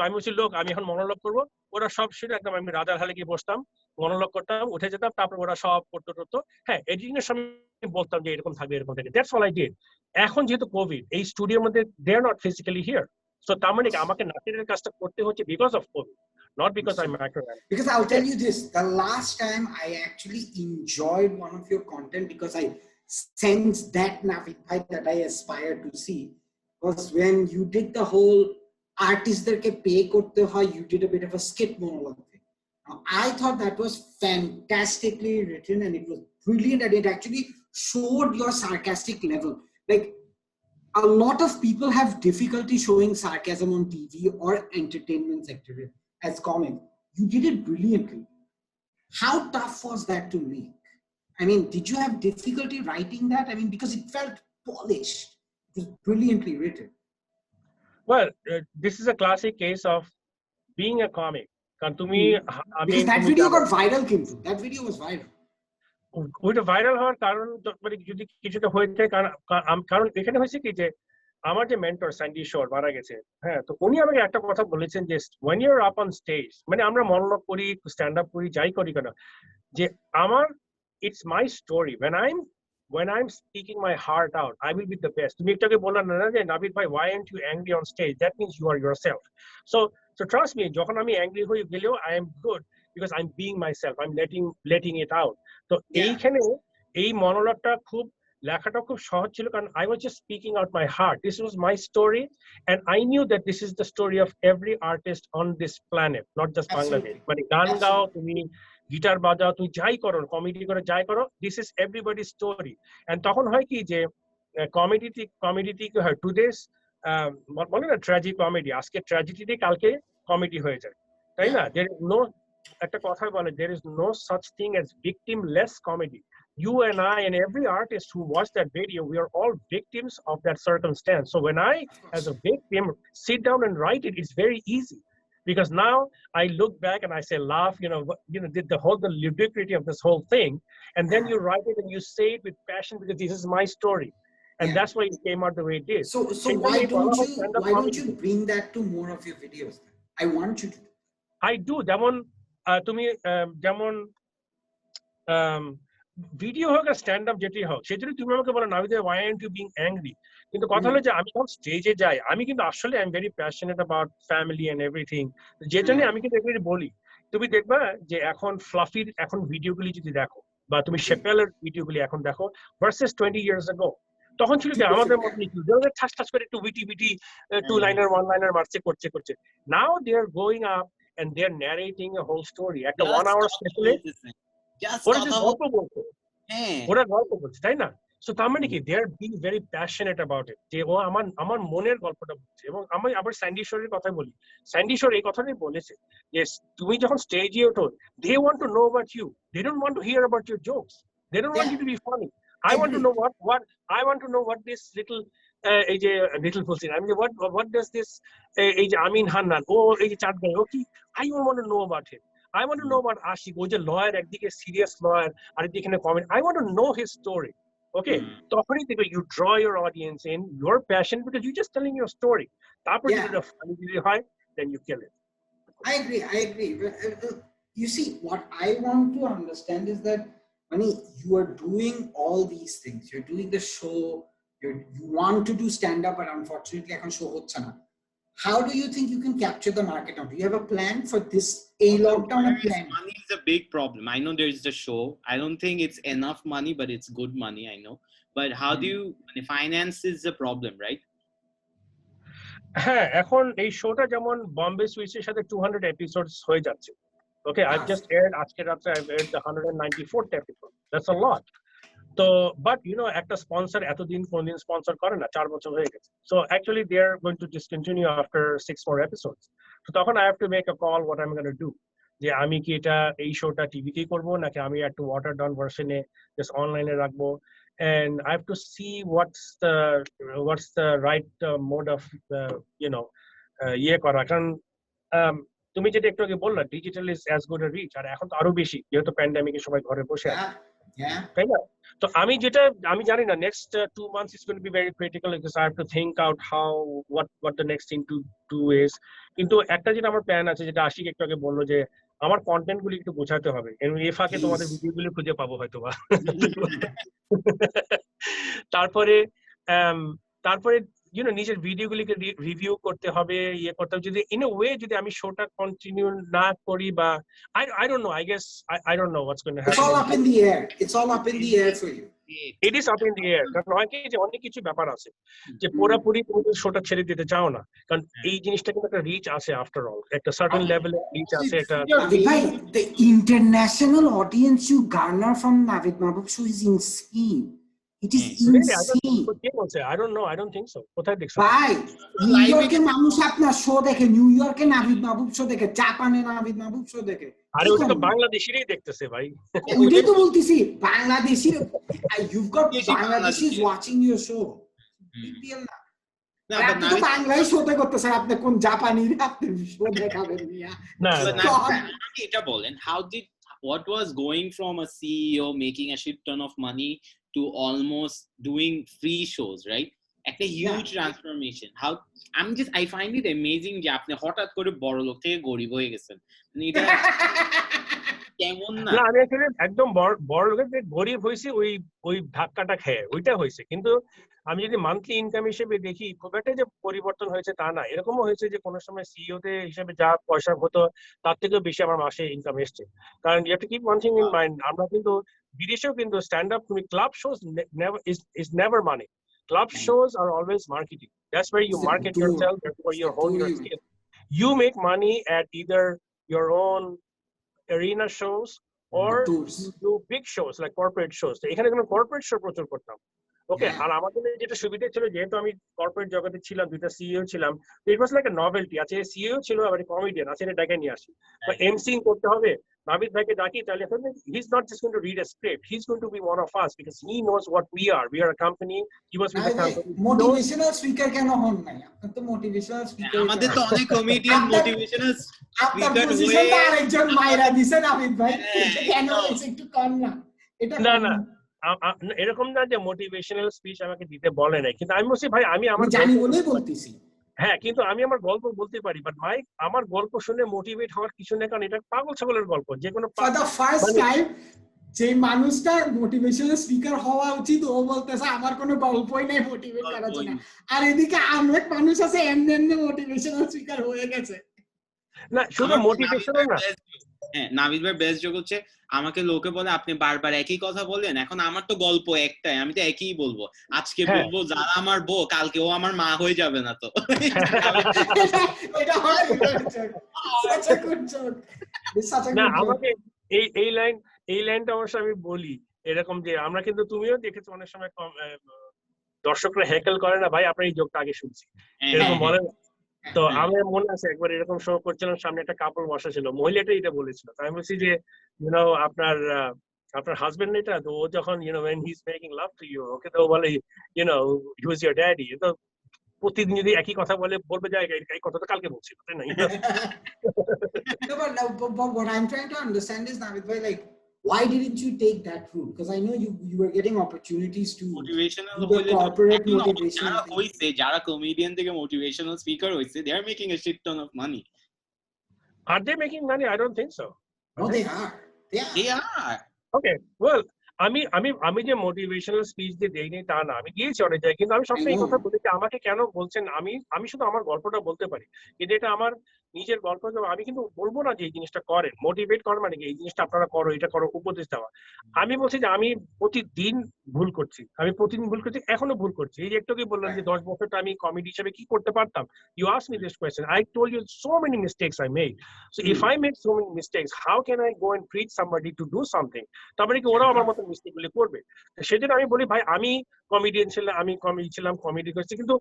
আমি বলছি লোক আমি এখন মনোলগ করবো, ওরা সব শুনে একদম আমি রাজার হালে গিয়ে বসতাম, মনোলগ করতাম, উঠে যেতাম, তারপর ওরা সব করতে করতো। হ্যাঁ, এডিটিং এর সময় বলতাম যে এরকম থাকবে এরকম থাকবে, দ্যাটস অল আই ডিড। এখন যেহেতু কোভিড, এই স্টুডিওর মধ্যে they are not physically here, so তার মানে আমাকে নাসিরের কাজটা করতে হচ্ছে because of Covid, not because I'm micromanaging. Because I'll tell you this, the last time I actually enjoyed one of your content because I sensed that Navid Bhai that I aspire to see was when you did the whole artistderke pay korte hoy, you did a bit of a skit monologue thing. Now, I thought that was fantastically written and it was brilliant and it actually showed your sarcastic level. Like a lot of people have difficulty showing sarcasm on TV or entertainment sector as comic. You did it brilliantly. How tough was that to make? I mean, did you have difficulty writing that? I mean, because it felt polished. It was brilliantly written. Well, this is a classic case of being a comic. কারণ তুমি because that video got viral, Kintu. That video was viral. ওইটা viral হওয়ার কারণ মানে যদি কিছুটা হয়ে থাকে, কারণ এখানে হয়েছে কি যে আমার যে মেন্টর স্যান্ডি শোর মারা গেছে, হ্যাঁ, তো উনি আমাকে একটা কথা বলেছেন যে when you're up on stage, মানে আমরা মনোলগ করি, স্ট্যান্ড আপ করি, যাই করি কেন, যে আমার it's my story, when I'm speaking my heart out, I will be the best. তুমি একটাকে বললাম না যে নাবিদ ভাই, why aren't you angry on stage? That means you are yourself. So trust me, যখন আমি অ্যাংরি হয়ে গেলেও I am good because I'm being myself. I'm letting it out. তো এইখানে এই মনোলগটা খুব লেখাটা খুব সহজ ছিল, কারণ I was just speaking out my heart. This was my story and I knew that this is the story of every artist on this planet, not just Bangladesh. মানে গান গাও, তুমি গিটার বাজাও, তুমি যাই করো, কমেডি করো, যাই করো, this is everybody's story. And তখন হয় কি যে কমেডিতে কি হয়, টুডেস বলে না ট্র্যাজি কমেডি, আজকে ট্র্যাজেডিতে কালকে কমেডি হয়ে যায়, তাই না? দের ইজ নো, একটা কথা বলে, there is no such thing as victimless comedy. You and I and every artist who watched that video, we are all victims of that circumstance. So when I, as a victim, sit down and write it, it's very easy. Because now I look back and I say, laugh, did the ludicrity of this whole thing, and then you write it and you say it with passion because this is my story, and that's why it came out the way it did. So why don't you bring that to more of your videos? I want you to. I do. যেমন video হোক আর stand up যেটি হোক, সেটা তুমি আমাকে বলো Nabid, why aren't you being angry? কিন্তু কথা হলো যে আমি যখন স্টেজে যাই, আমি কিন্তু আসলে I am very passionate about family and everything, যে জন্য আমি কিন্তু এগুলি বলি। তুমি দেখবা যে এখন ফ্লাফির এখন ভিডিওগুলি যদি দেখো, বা তুমি শেপেলের ভিডিওগুলি এখন দেখো ভার্সেস 20 years ago, তখন ছিল কি আমাদের মধ্যে ঠাস ঠাস করে একটু উইটি 2 লাইনার 1 লাইনার মারছে করছে। Now they are going up and they're narrating a whole story. একটা 1 hour special ওরা গল্প বলছে, তাই না? সো তার মানে কি, they are being very passionate about it, যে ও আমার মনের গল্পটা বলছে। এবং আমি আবার স্যান্ডি শোরের কথা বলি, স্যান্ডি শোর এই কথাটাই বলেছে যে তুমি যখন স্টেজে ওঠো, they want to know about you, they don't want to hear about your jokes, they don't want you to be funny. I want to know what this little এই যে লিটল বলছি, আমি যে what does this এই যে আমিন হান্নান, ও এই যে চাট গায়, ও কি, I want to know about him. I want to know about Ashik, ও যে লয়ার, একদিকে সিরিয়াস লয়ার আর একদিকে comedy, I want to know his story. Okay, তখনই দেখবে you draw your audience in your passion because you're just telling your story. তারপর যদি funny যদি হয়, then you kill it. I agree. You see, what I want to understand is that you are doing all these things. You're doing the show. You want to do stand-up, but unfortunately, এখন show হচ্ছে না. how do you think you can capture the market now? Do you have a plan for this lockdown plan? Money is a big problem. I know there's the show. I don't think it's enough money, but it's good money, I know. But how do you, finance is the problem, right? হ্যাঁ, এখন এই শোটা যেমন বম্বে সুইচের সাথে 200 episodes হয়ে যাচ্ছে। Okay, I've just aired আজকে রাতে I've aired the 194th episode. That's a lot. So, but you know, একটা স্পন্সর এতদিন কোনদিন স্পন্সর করে না, 4 বছর হয়ে গেছে। So actually they're going to discontinue after 6 more episodes. So তখন I have to make a call what I'm going to do. যে আমি কি এটা এই শোটা টিভিতেই করব নাকি আমি একটু ওয়াটার ডাউন ভার্সনে জাস্ট অনলাইনে রাখবো। And I have to see what's the right mode of ইয়ে করা। কারণ তুমি যেটা একটু আগে বললা digital is as good a reach, আর এখন তো আরো বেশি যেহেতু প্যান্ডেমিকে সবাই ঘরে বসে আছে, তাই না? তো আমি জানি না next 2 months is going to be very critical because I have to think out what the next thing to do is. কিন্তু একটা যেটা আমার প্ল্যান আছে, যেটা আশিক একটু আগে বললো, যে আমার কন্টেন্ট গুলি একটু গোছাতে হবে। এই ফাঁকে তোমাদের ভিডিওগুলো খুঁজে পাবো হয়তো বা। তারপরে নিজের ভিডিওগুলিকে রিভিউ করতে হবে, ইয়ে করতে হবে। যদি ইন এ ওয়ে যদি আমি শোটা কন্টিনিউ না করি বা I don't know, I guess I don't know what's going to happen. It's all up in the air. It's all up in the air for you. It is up in the air. কারণ হয় কি যে অনেক কিছু ব্যাপার আছে যে পুরোপুরি তুমি শোটা ছেড়ে দিতে চাও না, কারণ এই জিনিসটা কিন্তু একটা রিচ আছে, আফটার অল একটা সার্টেন লেভেলে রিচ আছে। এটা the international audience you garner from Navid Mahbub show is insane. It is insane. I don't know. I don't think so. কোথায় দেখছো? ভাই নিউ ইয়র্কে মানুষ আপনার শো দেখে, নিউ ইয়র্কে নাভিদ মাহবুব শো দেখে, জাপানে নাভিদ মাহবুব শো দেখে। আরে ওটা তো বাংলাদেশিরাই দেখতেছে ভাই। ওইটাই তো বলতেছি, Bangladeshi you've got Bangladeshis watching your show. BPL না। আপনি তো বাংলায় শোতে করতেছেন, আপনি কোন জাপানির আপনি শো দেখাবেন না? আমাকে এটা বলেন, what was going from a CEO making a shit ton of money to almost doing free shows, right? একটা huge transformation. I find it amazing যে আপনি হঠাৎ করে বড় লোক থেকে গরিব হয়ে গেছেন। এটা কেমন না? আমি আসলে একদম বড় লোকের থেকে গরিব হয়েছি ওই ধাক্কাটা খেয়ে, ওইটা হয়েছে। কিন্তু আমি যদি মান্থলি ইনকাম হিসেবে দেখি, খুব একটা যে পরিবর্তন হয়েছে তা না। এরকমও হয়েছে যে কোনো সময় সিইও তে হিসেবে যা পয়সা হতো তার থেকেও বেশি আমার মাসে ইনকাম এসছে। কারণ you have to keep one thing in mind, আমরা কিন্তু বিদেশেও কিন্তু স্ট্যান্ড আপ, তুমি club shows is never money. Club shows are always marketing. That's where you market yourself, that's where you hone your skill. You make money at either your own arena shows or you do big shows like corporate shows. তো এখানে কোনো corporate show প্রচুর করতাম। ওকে, আর আমাদের যেটা সুবিধা ছিল, যেহেতু আমি কর্পোরেট জগতে ছিলাম, দুইটা সিইও ছিলাম, ইট ওয়াজ লাইক এ নভেলটি। আছে সিইও ছিল, আবার কমেডিয়ান আছে, এটা ডেকে নিয়ে আসি বা এমসিং করতে হবে, নাবিদ ভাইকে ডাকি, তাহলে he is not just going to read a script, he is going to be one of us because he knows what we are a company, he was with a company. Motivational speaker কেন হন নাই? আপনি তো motivational speaker. আমাদের তো অনেক comedian motivational speaker হয়ে আরেকজন মাইরা দিছেন নাবিদ ভাই, কেন একটু কম না? এটা না এরকম না যে মোটিভেশনাল স্পিচ আমাকে দিতে বলে নাই, কিন্তু আমি বলছি ভাই আমি আমার জানি বলেই বলতেছি। হ্যাঁ, কিন্তু আমি আমার গল্প বলতে পারি, বাট ভাই আমার গল্প শুনে মোটিভেট হওয়ার কিছু নেই, কারণ এটা পাগল ছাগলের গল্প। যে কোনো ফর দ্য ফার্স্ট টাইম যে মানুষটা মোটিভেশনাল স্পিকার হওয়া উচিত, ও বলতেছে আমার কোনো গল্পই নাই মোটিভেট করার জন্য, আর এদিকে অনেক মানুষ আছে এমনি মোটিভেশনাল স্পিকার হয়ে গেছে। না শুধু মোটিভেশনাল না, হ্যাঁ নাবিদ ভাই বেস্ট যোগ হচ্ছে, আমাকে লোকে বলে আপনি বারবার একই কথা বলেন, এখন আমার তো গল্প একটাই, আমি তো একই বলবো, আজকে বলবো যারা আমার বউ, কালকে ও আমার মা হয়ে যাবে না তো। না আমাকে এই লাইনটা অবশ্য আমি বলি এরকম যে আমরা কিন্তু, তুমিও দেখেছো অনেক সময় দর্শকরা হ্যাকেল করে না, ভাই আপনার এই যোগটা আগে শুনছি এরকম বলে। তো আমার মনে আছে একবার এরকম শো করছিলাম, সামনে একটা কাপড় বসা ছিল, মহিলাটা এটা বলেছিল, আমি বলছি যে আপনার হাজবেন্ড এটা, তো ও যখন when he's making love to you, ওকে তো বলে he was your daddy, তো প্রতিদিন যদি একই কথা বলবে যায় এই কথা তো কালকে বলছিল, তাই না? But what I'm trying to understand is, Navid bhai, like why didn't you take that route? Because I know you were getting opportunities to motivational corporate motivation. যারা কমেডিয়ান থেকে মোটিভেশনাল স্পিকার হইছে, they are making a shit ton of money. Are they making money? I don't think so. No, they are. They are. Okay, well, আমি যে motivational speech দিয়ে দেইনি তা না, আমি দিয়েছি অনেক জায়গায়, কিন্তু আমি সবসময় এই কথা বলি যে আমাকে কেন বলছেন, আমি শুধু আমার গল্পটা বলতে পারি, কিন্তু এটা আমার নিজের গল্প। আমি কিন্তু বলবো না যে এই জিনিসটা করেন, মোটিভেট করেন মানে কি এই জিনিসটা আপনারা করো, এটা করো, উপদেশ দেওয়া। আমি বলছি যে আমি প্রতিদিন ভুল করছি, এখনো ভুল করছি। এই যে একটু কি বললাম যে 10 বছরটা আমি কমেডি হিসেবে কি করতে পারতাম। You asked me this question. I told you so many mistakes I made. So if I made so many mistakes, how can I go and preach somebody to do something? তারপরে কি ওরাও আমার মতো mistake গুলো করবে? সেজন্য আমি বলি ভাই আমি কমেডিয়ান ছিলাম, আমি কমেডি করছি, কিন্তু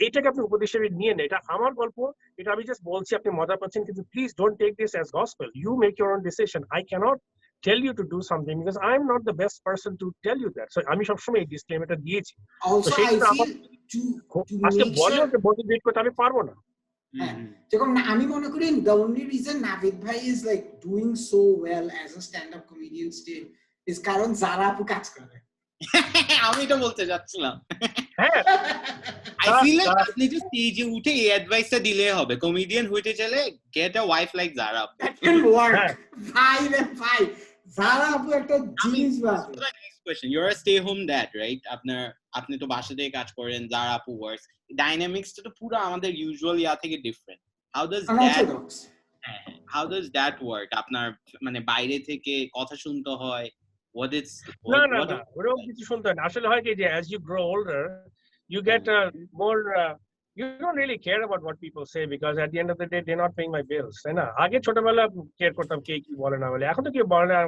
এটাকে আপনি উপদেশ হিসেবে নিয়ে নেন, এটা আমার গল্প, এটা আমি জাস্ট বলছি, আপনি মজা পাচ্ছেন, কিন্তু please don't take this as gospel. You make your own decision. I cannot tell you to do something because I am not the best person to tell you that. So আমি সবসময় এই ডিসক্লেমারটা দিয়েছি। Also I feel to আজকে make বলো sure যে motivate করতে আমি পারবো না। হ্যাঁ, যেরকম আমি মনে করি the only reason Navid bhai is like doing so well as a stand-up comedian still is কারণ যারা আপু কাজ করে। আমি এটা বলতে যাচ্ছিলাম। হ্যাঁ, I feel like আপনি যে স্টেজে উঠে এই অ্যাডভাইসটা দিলে হবে, কমেডিয়ান হইতে চাইলে get a wife like Zara. That can work. ভাই রে ভাই, যারা আপু একটা জিনিস বাজে। Next question, you're a stay home dad, right? আপনি তো বাসা থেকে কাজ করেন, Zara আপু works. Dynamics তো পুরো আমাদের usual ইয়া থেকে different. How does that work? আপনার মানে বাইরে থেকে কথা শুনতে হয়? না ওরকম কিছু শুনতে হয় না। আসলে হয় কি যে as you grow older you get more you don't really care about what people say because at the end of the day they're not paying my bills, তাই না? আগে ছোটবেলা কেয়ার করতাম কে কি বলে না বলে, এখন তো কেউ বলে না।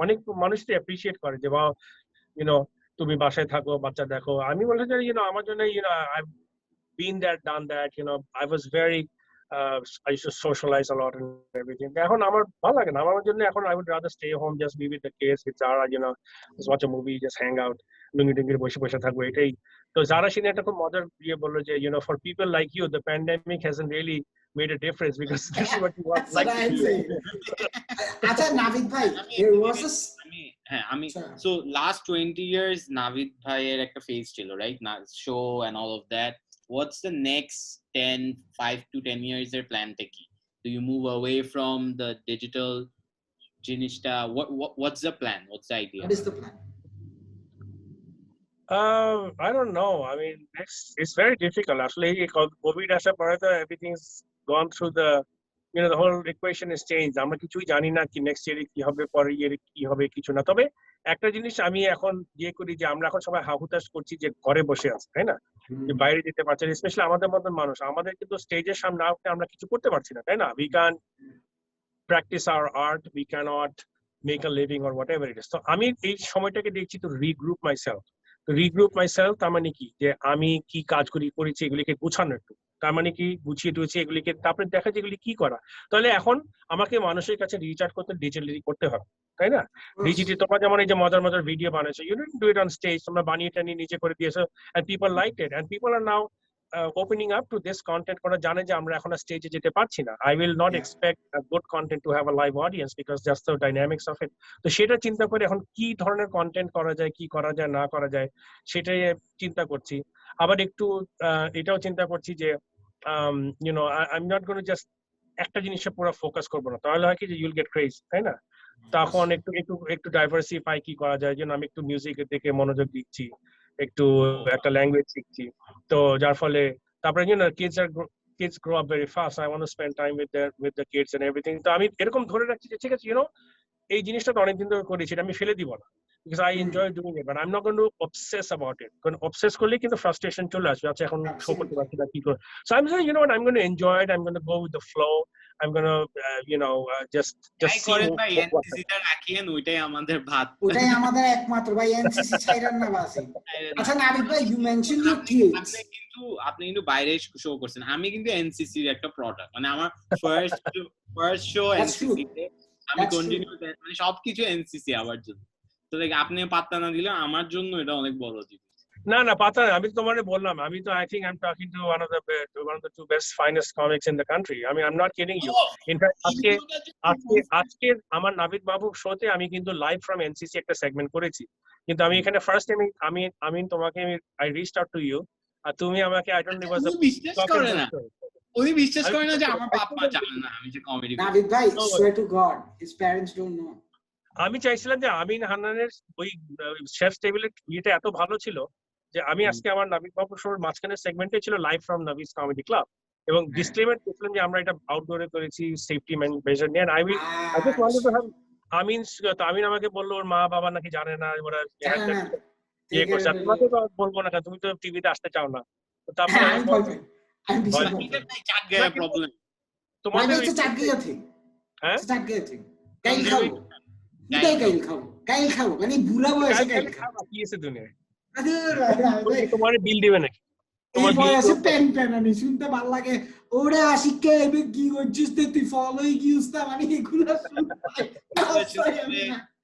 অনেক মানুষ তো অ্যাপ্রিশিয়েট করে যে বা তুমি বাসায় থাকো, বাচ্চা দেখো। আমি বলতে চাই আমার জন্য I've been there, done that, I was very I used to socialize a lot and everything. এখন আমার ভালো লাগে না, আমার জন্য এখন I would rather stay home, just be with the kids, with Zara, just watch a movie, just hang out, লুঙ্গি বসে থাকবো, এটাই। তো Zara সিনে একটা খুব মজার দিয়ে বললো যে for people like you the pandemic hasn't really made a difference because this is what you want. আচ্ছা Navid bhai, there was a so last 20 years Navid bhai এর একটা phase ছিল, right? Show and all of that. What's the next 5 to 10 years এর plan টা কি? Do you move away from the digital জিনিসটা? What's the plan? What's the idea? What is the plan? I don't know. I mean, it's very difficult. Actually, COVID আসার পরে তো everything's gone through the the whole equation is changed. আমরা কিছুই জানি না কি next year কি হবে, পরের year কি হবে, কিছু না। তবে একটা জিনিস আমি এখন করি যে আমরা এখন সবাই হাহুতাশ করছি যে ঘরে বসে আছি, তাই না? যে বাইরে যেতে পারছি না, স্পেশালি আমাদের মতন মানুষ। আমাদের কিন্তু স্টেজের সামনে আমরা কিছু করতে পারছি না, তাই না? We can't practice our art, we cannot make a living or whatever it is. তো আমি এই সময়টাকে দেখছি তো regroup myself। তার মানে কি যে আমি কি কাজ করেছি এগুলিকে গুছানো একটু, তার মানে কি গুছিয়ে টুছিয়ে এগুলিকে তারপরে দেখা যে এগুলি কি করা। তাহলে এখন আমাকে মানুষের কাছে রিচ আউট করতে ডিজিটালি করতে হবে, তাই না? ডিজিটালি তোমরা যেমন এই যে মজার ভিডিও বানাইছো, you didn't do it on stage, তোমরা বানিয়ে টানিয়ে নিচে করে দিয়েছো and people liked it and people are now opening up to this content করা জানে যে আমরা এখন স্টেজে যেতে পারছি না। I will not expect a good content to have a live audience because that's the dynamics of it. তো সেটা চিন্তা করে এখন কি ধরনের কন্টেন্ট করা যায়, কি করা যায় না করা যায় সেটাই চিন্তা করছি। আবার একটু এটাও চিন্তা করছি যে I'm not going to just একটা জিনিসে পুরো ফোকাস করবো না, তাহলে হয় কি যে you'll get crazy, তাই না? তখন একটু ডাইভার্সিফাই কি করা যায়, যেন আমি একটু মিউজিকের দিকে মনোযোগ দিচ্ছি, একটু একটা ল্যাঙ্গুয়েজ শিখছি। তো যার ফলে তারপরে kids grow up very fast. I want to spend time with the kids and everything. তো আমি এরকম ধরে রাখছি যে ঠিক আছে এই জিনিসটা তো অনেকদিন ধরে করেছি, আমি ফেলে দিব না because I enjoy doing it, but I'm not going to obsess about it. কারণ obsess করলে কিন্তু frustration চলে আসবে, আচ্ছা এখন শো করতে পারছি না কি করে। So I'm saying I'm going to enjoy it, I'm going to go with the flow, I'm going to just see ভাই NCC টা রাখিয়েন, ওইটাই আমাদের ভাত, ওইটাই আমাদের একমাত্র ভাই, NCC ছাইরান না বাসি। আচ্ছা Navid bhai, you mentioned your kids. আপনি কিন্তু বাইরে শো করছেন, আমি কিন্তু NCC এর একটা প্রোডাক্ট, মানে আমার ফার্স্ট শো NCC তে আমি কন্টিনিউ মানে সবকিছু NCC আমার জন্য। তো আপনি পাত্তা না দিলে আমার জন্য এটা অনেক বড় জিনিস। না পাতা আমি তো তোমারে বললাম, আমি তো I think I'm talking to one of the two best finest comics in the country. I mean I'm not kidding you. In fact আজকে আমার নাবিদ বাবু শোতে আমি কিন্তু লাইভ ফ্রম NCC একটা সেগমেন্ট করেছি, কিন্তু আমি এখানে ফার্স্ট আমি তোমাকে I reached out to you আর তুমি আমাকে I don't know was বিশ্বাস করে না যে আমার পাপা জানে না আমি যে comedy. Navid bhai, swear to God, his parents don't know. আমি চাইছিলাম যে আমিন হান্নানের ওই শেফ টেবিলের ইয়েটা এত ভালো ছিল যে আমি আজকে আমার নাবিদ বাবুর শোর মাঝখানের সেগমেন্টে ছিল live from Naveed's comedy club এবং ডিসক্লেমার করছিলাম যে আমরা এটা আউটডোরে করেছি সেফটি মেজার নিয়ে I just wanted to have Amin Amin আমাকে বললো ওর মা বাবা নাকি জানে না ওরা ইয়ে করছে তোমাকে তো বলবো না তুমি তো টিভিতে আসতে চাও না তারপরে তোমাদের হ্যাঁ কাইল খাবো মানে বুড়া বয়সে কাইল খাবো কি আছে দুনিয়ায় তোমার বিল দিবে নাকি তোমার বয়সে প্যান প্যানানি শুনতে ভালো লাগে ওরে আশিককে এবে কি করছিস তুই ফলোই গিউস না মানে এগুলা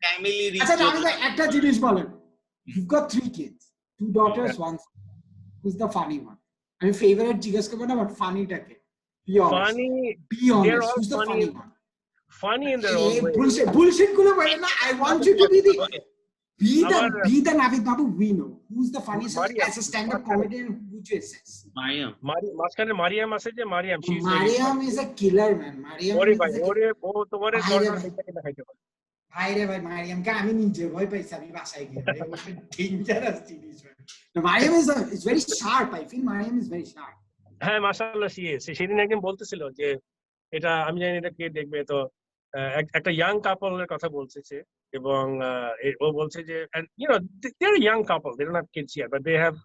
ফ্যামিলি আচ্ছা আমি একটা জিনিস বলেন you've got 3 kids 2 daughters 1 son who's the funny one আমি ফেভারিট জিজ্ঞেস করব না but ফানিটাকে be honest who's the funny one funny in their own way bullshit gulo bole na I want you to be the Navid Babu we know who's the funniest as a stand up comedian who would you assess মাঝখানে মারিয়াম আছে যে Mariam is a killer man Mariam ওরে ভাই ওরে ও তোমারে দরকার থেকে দেখাইতে পারে ভাইরে ভাই মারিয়াম কে আমি নিজে ভয় পাইছি আমি বাসায় গিয়ে ডেঞ্জারাস জিনিস Mariam is very sharp I feel Mariam is very sharp হ্যাঁ মাশাআল্লাহ সেদিন একদিন বলতেছিল যে এটা আমি জানি এটা কে দেখবে তো একটা ইয়াং কাপলের কথা বলছে এবং ও বলছে যে you know they're a young couple they don't have kids yet but they have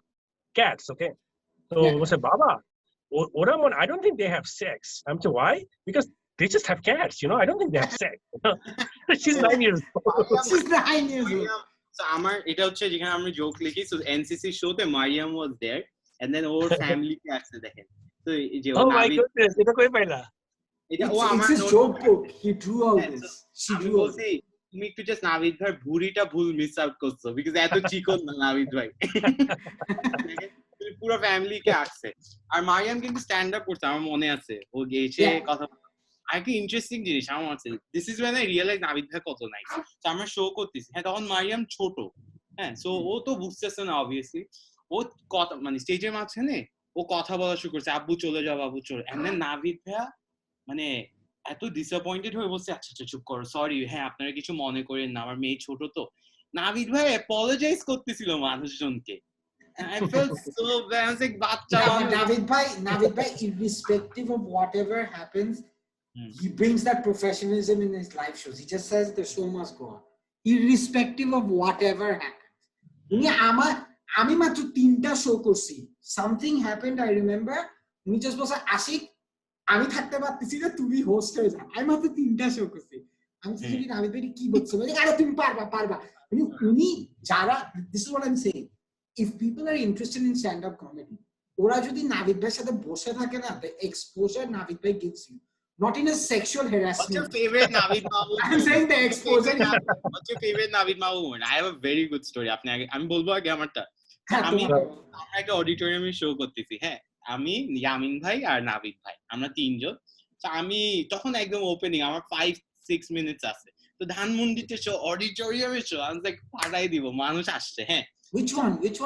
cats okay so বলছে বাবা ওরা I don't think they have sex I'm so why because they just have cats you know I don't think they have sex she's 9 years old she's 9 years old so আমার এটা হচ্ছে যেখানে আমরা joke লিখি so NCC শোতে Mariam was there and then ওর family কে আসছে দেখেন তো এই যে oh my goodness এটা কই পাইলা এটা ও আমার joke book he drew all this she drew all this তুমি একটু জাস্ট নাবিদ ভাই ভুঁড়িটা ভুল মিস আউট করছো বিকজ এত চিকন না নাবিদ ভাই পুরো ফ্যামিলি কে আসছে আর মারিয়াম কিন্তু স্ট্যান্ড আপ করছে আমার মনে আছে ও গেছে কথা আর কি ইন্টারেস্টিং জিনিস আমার আছে this is when I realize Nabid ভাই কত নাইস তো আমরা শো করতেছি হ্যাঁ তখন মারিয়াম ছোট হ্যাঁ সো ও তো বুঝতেছে না অবভিয়াসলি ও কথা মানে স্টেজের মাঝখানে ও কথা বলা শুরু করছে আব্বু চলে যাও বাবু চলে এন্ড দেন নাবিদ ভাই মানে এত ডিসঅ্যাপয়েন্টেড হয়ে বসে আচ্ছা চুপ করো সরি হ্যাঁ আপনারা কিছু মনে করেন না আমার মেয়ে ছোট তো নাবিদ ভাই অ্যাপোলোজাইজ করতেছিল মানুষজনকে I felt so bad like বাচ্চা Navid bhai irrespective of whatever happens he brings that professionalism in his live shows he just says the show must go on irrespective of whatever happens আমি মাত্র 3টা show করছি something happened I remember উনি just বসে আশিক আমি থাকতে পারতেছি না তুমি হোস্ট হয়ে যাও আমি মাত্র 3টা শো করছি আমি যদি নাবিদ ভাই কি বলছো মানে আরে তুমি পারবা উনি যারা this is what I'm saying if people are interested in stand up comedy ওরা যদি নাবিদ ভাইয়ের সাথে বসে থাকে না the exposure নাবিদ ভাই gives you not in a sexual harassment what's your favorite Navid Babu I'm saying the exposure what's your favorite Navid Babu moment I have a very good story আপনি আগে আমি বলবো আগে আমারটা আমরা একটা অডিটোরিয়ামে শো করতেছি হ্যাঁ আমি ইয়ামিন ভাই আর নাবিদ ভাই আমরা তিনজন তো আমি তখন একদম ওপেনিং আমার 5-6 মিনিটস আছে তো ধানমন্ডিতে শো অডিটোরিয়ামে শো আমি লাইক পাঠাই দিব মানুষ আসছে হ্যাঁ which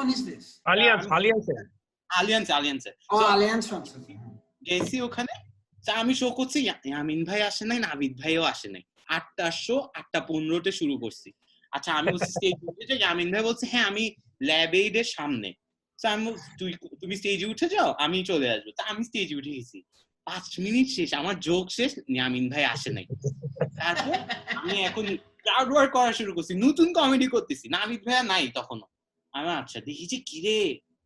one is this alliance oh alliance from গেছি ওখানে আমি শো করছি ইয়ামিন ভাই আসে নাই নাবিদ ভাইও আসে নাই 8টার শো 8:15 শুরু করছি আচ্ছা আমি বলছি স্টেজ উঠে ইয়ামিন ভাই বলছে হ্যাঁ আমি ল্যাব এইডের সামনে তুমি স্টেজে উঠে যাও আমি চলে আসবো তা আমি স্টেজে উঠে গেছি 5 মিনিট শেষ আমার জোক শেষ ইয়ামিন ভাই আসে নাই তারপর আমি এখন ক্রাউড ওয়ার্ক করা শুরু করছি নতুন কমেডি করতেছি নাবিদ ভাইয়া নাই তখনও আমি আচ্ছা দেখি যে কিরে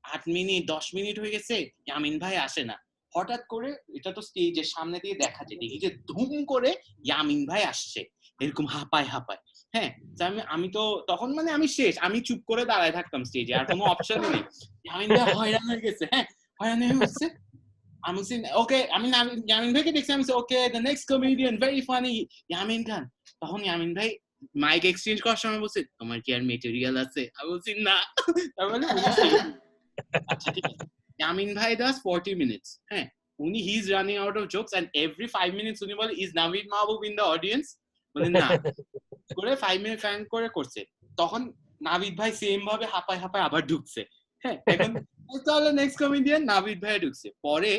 8 মিনিট 10 মিনিট হয়ে গেছে ইয়ামিন ভাই আসে না হঠাৎ করে এটা তো স্টেজের সামনে দিয়ে দেখা যায় দেখি যে ধুম করে ইয়ামিন ভাই আসছে এরকম হাঁপায় হ্যাঁ আমি তো তখন মানে আমি শেষ আমি চুপ করে দাঁড়ায় থাকতাম স্টেজে আর কোনো অপশনই নেই ইয়ামিন ভাই হয়রান হয়ে গেছে হ্যাঁ হয়রান হয়ে গেছে আমি বলছি ওকে আমি ইয়ামিন ভাইকে দেখছি আমি okay the next comedian very funny Yamin Khan তখন ইয়ামিন ভাই মাইক এক্সচেঞ্জ করার সময় বলছে তোমার কি আর মেটেরিয়াল আছে আমি বলছি না তারপরে আচ্ছা ঠিক আছে ইয়ামিন ভাই does 40 minutes হ্যাঁ উনি he is running out of jokes and every 5 minutes উনি বলে is Navid Mahbub in the audience বলে না করে 5 মিনিট ফ্যান করে করছে তখন নাবিদ ভাই সেম ভাবে হাঁপায় আবার ঢুকছে হ্যাঁ এখন তাহলে নেক্সট কমেডিয়ান নাবিদ ভাই ঢুকছে পরে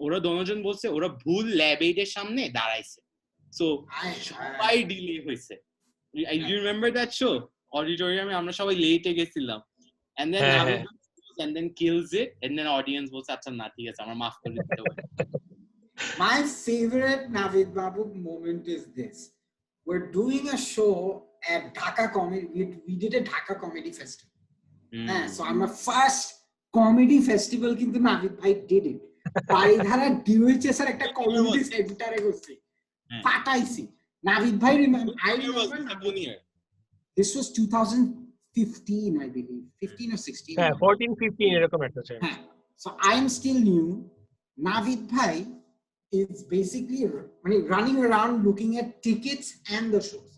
ওরা দুজন বলছে ওরা ভুল ল্যাব এইডের সামনে দাঁড়াইছে সো সবাই ডিলে হয়েছে You remember that show? Auditorium আমরা সবাই লেটে গেছিলাম and then Navid and then kills it and then audience বলছে আচ্ছা না ঠিক আছে আমার মাফ করে দিতে হবে. My favorite Navid Babu moment is this. We're doing a show at Dhaka Comedy. We did a Dhaka Comedy Festival. So I'm a first comedy festival কিন্তু Navid bhai did it. Baridhara DOHS এর একটা community সেন্টারে করছি পাঠাইছি Navid bhai I remember this was 2015 I believe 15 or 16 হ্যাঁ 14 15 এরকম একটা ছিল so I am still new Navid bhai is basically running around looking at tickets and the shows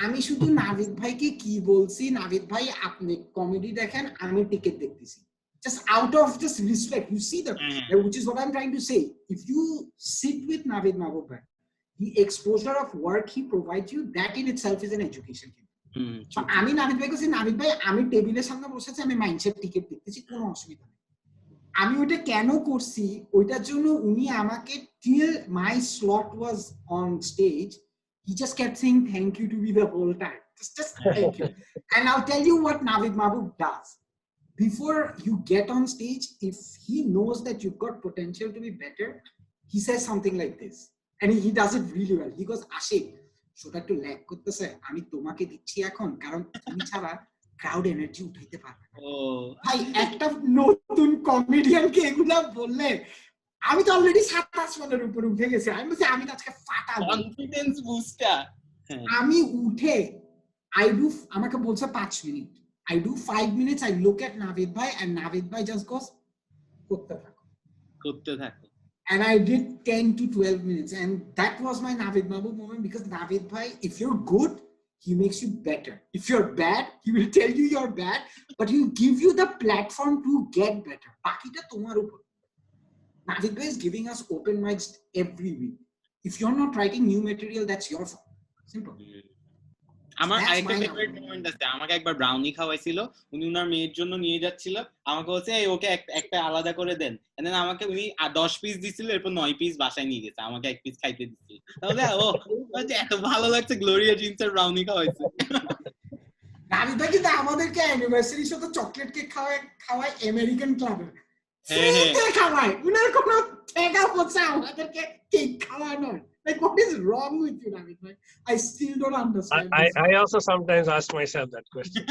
আমি শুধু Navid bhai কে কি বলছি Navid bhai আপনি কমেডি দেখেন আমি টিকেট দেখতেছি just out of just respect you see the which is what I'm trying to say if you sit with Navid Babu bhai the exposure of work he provides you that in itself is an education so আমি Navid bhai কে Navid bhai আমি টেবিলের সামনে বসেছি আমি mindset ticket দেখতেছি কোনো অসুবিধা নেই আমি ওটা কেন করছি ওইটার জন্য উনি আমাকে till my slot was on stage he just kept saying thank you to me the whole time just thank you and I'll tell you what Navid Babu does before you get on stage if he knows that you've got potential to be better he says something like this and he does it really well he goes Ashik should I to lag করতেছে আমি তোমাকে দিচ্ছি এখন কারণ তুমি ছাড়া crowd energy উঠাইতে পারবে ও ভাই একটা নতুন কমেডিয়ান কে এগুলা বললে আমি তো অলরেডি 27 মানের উপরে উঠে গেছি আমি বলছি আমি তো আজকে ফাটাবো কনফিডেন্স বুস্টার আমি উঠে আমাকে বলছে 5 minute I do 5 minutes I look at Navid bhai and Navid bhai just goes করতে থাকো and I did 10 to 12 minutes and that was my Navid Babu moment because Navid bhai if you're good he makes you better if you're bad he will tell you you're bad but he'll give you the platform to get better bakita tomar upor Navid bhai is giving us open mics every week if you're not writing new material that's your fault simple আমার আরেকটা favourite moment আছে আমাকে একবার brownie খাওয়াইছিল উনি ওনার মেয়ের জন্য নিয়ে যাচ্ছিল আমাকে বলছে এই ওকে একটা আলাদা করে দেন and then আমাকে উনি 10 পিস দিছিল এরপর 9 পিস বাসায় নিয়ে গেছে আমাকে এক পিস খাইতে দিছিল তাহলে ও এত ভালো লাগছে গ্লোরিয়া জিন্সের ব্রাউনি খাওয়াইছে Navid bhai কিন্তু আমাদেরকে অ্যানিভার্সারি শোতে চকলেট কেক খাওয়ায় আমেরিকান ক্লাবে হ্যাঁ খাওয়ায় উনার কোনো টাকা পয়সা আমাদেরকে কেক খাওয়ানো like what is wrong with you Navid bhai I still don't understand I also sometimes ask myself that question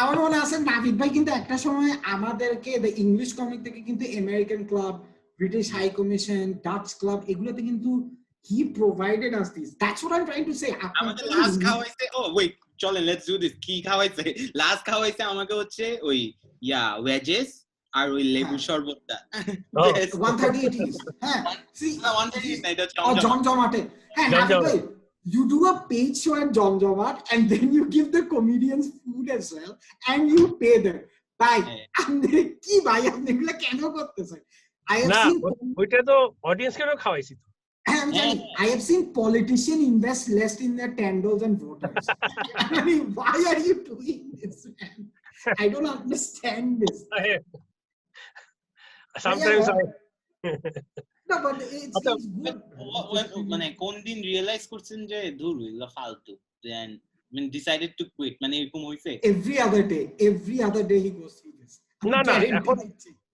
আমার মনে আছে Navid bhai কিন্তু একটা সময় আমাদেরকে the English comic থেকে কিন্তু American Club British High Commission Dutch Club এগুলোতে কিন্তু he provided us these that's what I'm trying to say আমাকে লাস্ট খাওয়াইছে wait চলেন let's do this কি খাওয়াইছে লাস্ট খাওয়াইছে আমাকে হচ্ছে ওই ওয়েজেস আর ওই লেবু শরবতটা 138 হ্যাঁ see 138 না এটা জমজমাটে হ্যাঁ Navid bhai you do a paid show at Jomjomat and then you give the comedians food as well and you pay them bhai আপনি কি ভাই আপনি এগুলা কেন করতেছেন I have seen ওইটা তো অডিয়েন্স কেন খাওয়াইছি তো I'm telling you, I have seen politicians invest less in their candles and voters. I mean, why are you doing this, man? I don't understand this. Sometimes No, but it's good. মানে কোন দিন realise করছেন যে ধুর এগুলো ফালতু দেন I mean decided to quit মানে এরকম হইছে every other day he goes through this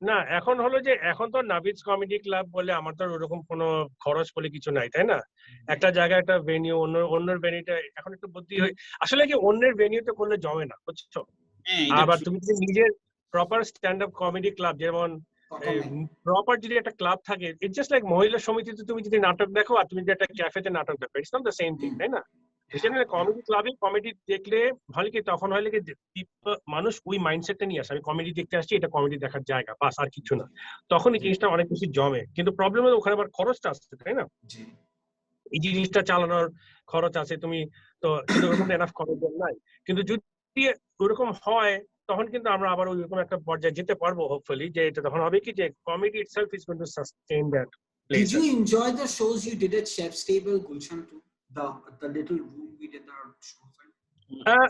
না এখন হলো যে এখন তো নাভিদ কমেডি ক্লাব বলে আমার তো ওরকম কোনো খরচ বলে কিছু নাই তাই না একটা জায়গায় একটা ভেনিউ অন্যের ভেনিউটা এখন একটু বুদ্ধি হয় আসলে কি অন্যের ভেনিউতে করলে জমে না বুঝছো আবার তুমি যদি নিজের proper stand up comedy club যেমন প্রপার যদি একটা ক্লাব থাকে ইটস জাস্ট লাইক মহিলা সমিতিতে তুমি যদি নাটক দেখো আর তুমি যদি একটা ক্যাফেতে নাটক দেখো it's not the same thing তাই না সেখানে কমেডি ক্লাবে কমেডি দেখলে ভালো কি তখন হলে কি মানুষ ওই মাইন্ডসেটটা নিয়ে আসে আমি কমেডি দেখতে আসছি এটা কমেডি দেখার জায়গা বাস আর কিছু না তখন এই জিনিসটা অনেক বেশি জমে কিন্তু প্রবলেম হলো ওখানে আবার খরচটা আসছে তাই না এই জিনিসটা চালানোর খরচ আছে তুমি তো ওরকম এনাফ খরচ নাই কিন্তু যদি ওরকম হয় তখন কিন্তু আমরা আবার ওইরকম একটা পর্যায়ে যেতে পারবো হোপফুলি যে এটা তখন হবে কি যে comedy itself is going two sustain that Did you enjoy the shows you did at Chef's Table, Gulshan too? The little room we did our shows in?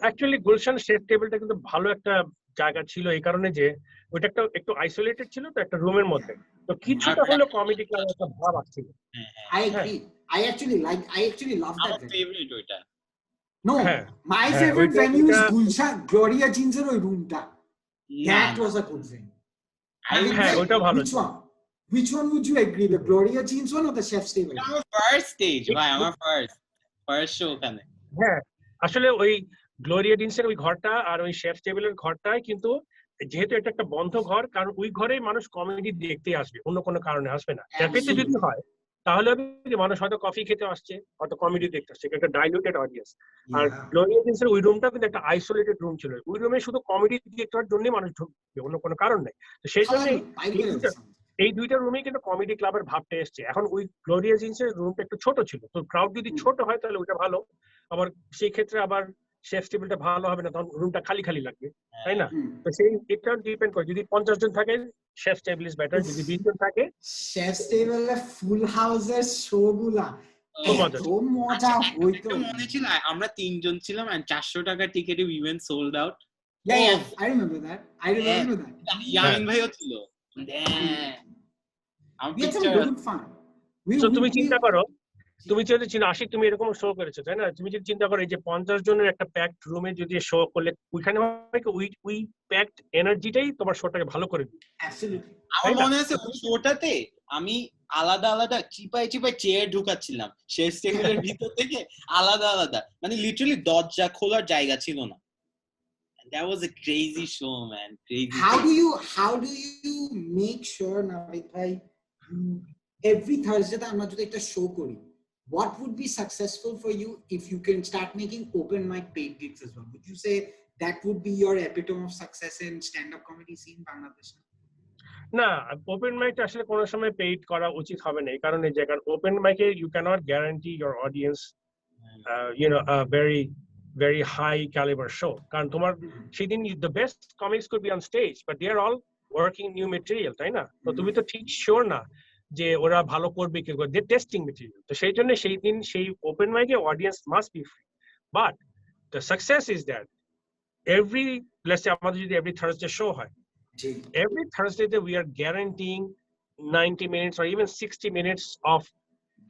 Actually, Gulshan Chef's Table-টা কিন্তু ভালো একটা জায়গা ছিল এই কারণে যে ওটা একটা একটু আইসোলেটেড ছিল তো একটা রুমের মধ্যে তো কিছুটা হলো কমেডি ক্লাব একটা ভাব আসছিল I agree. I actually love that. আমার ফেভারিট ওইটা No, my favorite venue is Gulshan, Gloria Jeans er oi room ta. That was a good venue. Which one would you agree, the Gloria Jeans one or the Chef's Table? আমার first stage ভাই, আমার first show ওখানে। হ্যাঁ, আসলে ওই Gloria জিন্সের ওই ঘরটা আর ওই শেফ টেবিলের ঘরটাই কিন্তু, যেহেতু এটা একটা বন্ধ ঘর, কারণ ওই ঘরেই মানুষ কমেডি দেখতে আসবে, অন্য কোনো কারণে আসবে না। ক্যাফেতে যদি হয় তাহলে মানুষ হয়তো কফি খেতে আসছে, হয়তো কমেডি দেখতে আসছে, একটা ডাইলুটেড অডিয়েন্স। আর গ্লোরিয়া জিন্সের ওই রুমটা কিন্তু একটা আইসোলেটেড রুম ছিল, ওই রুমে শুধু কমেডি দেখার জন্যই মানুষ ঢুকবে, অন্য কোনো কারণ নেই। তো সেই জন্যই এই দুইটা রুমেই কিন্তু কমেডি ক্লাবের ভাবটা এসছে। এখন ওই গ্লোরিয়া জিন্সের রুমটা একটু ছোট ছিল, তো ক্রাউড যদি ছোট হয় তাহলে ওইটা ভালো, আবার সেই ক্ষেত্রে আবার শেফ টেবিলটা ভালো হবে না, তখন রুমটা খালি খালি লাগবে, তাই না? তো সেই এটা ডিপেন্ড করে, যদি 50 জন থাকে শেফ টেবিল ইজ বেটার, যদি 20 জন থাকে শেফ টেবিলে ফুল হাউসের শোগুলা খুব মজা হইতো। মনে ছিল আমরা 3 জন ছিলাম and 400 টাকা টিকেটে we went sold out. Yeah, I remember that. Yamin ভাইও ছিল। তুমি চিন্তা করো, তুমি যদি আশিক তুমি এরকম শো করেছো, তাই না? তুমি যদি চিন্তা করো এই যে 50 জনের একটা প্যাকড রুমে যদি শো করলে, ওইখানে ওই প্যাকড এনার্জিটাই তোমার শোটাকে ভালো করে দিবে। আমার মনে আছে ওই শোটাতে আমি আলাদা আলাদা চিপাই চেয়ার ঢুকাচ্ছিলাম শেষ টেবিলের ভিতর থেকে, আলাদা মানে লিটারালি দরজা খোলার জায়গা ছিল না। That was a crazy show, man. Crazy. How do you make sure Navid bhai, every Thursday ta amra jodi ekta show kori, what would be successful for you if you can start making open mic paid gigs as well? Would you say that would be your epitome of success in stand up comedy scene Bangladesh? না, open mic আসলে কোনো সময় paid করা উচিত হবে না, কারণ এই জায়গার ওপেন মাইকে you cannot guarantee your audience a very high caliber show, কারণ তোমার সেদিন the best comics could be on stage but they are all working new material, তাই না? তো তুমি তো ঠিক শিওর না যে ওরা ভালো করবে কি করবে, they're testing material। তো সেই জন্য সেই দিন সেই ওপেন মাইকে audience must be free, but the success is that let's say আমাদের যদি every Thursday show হয়, every Thursday we are guaranteeing 90 minutes or even 60 minutes of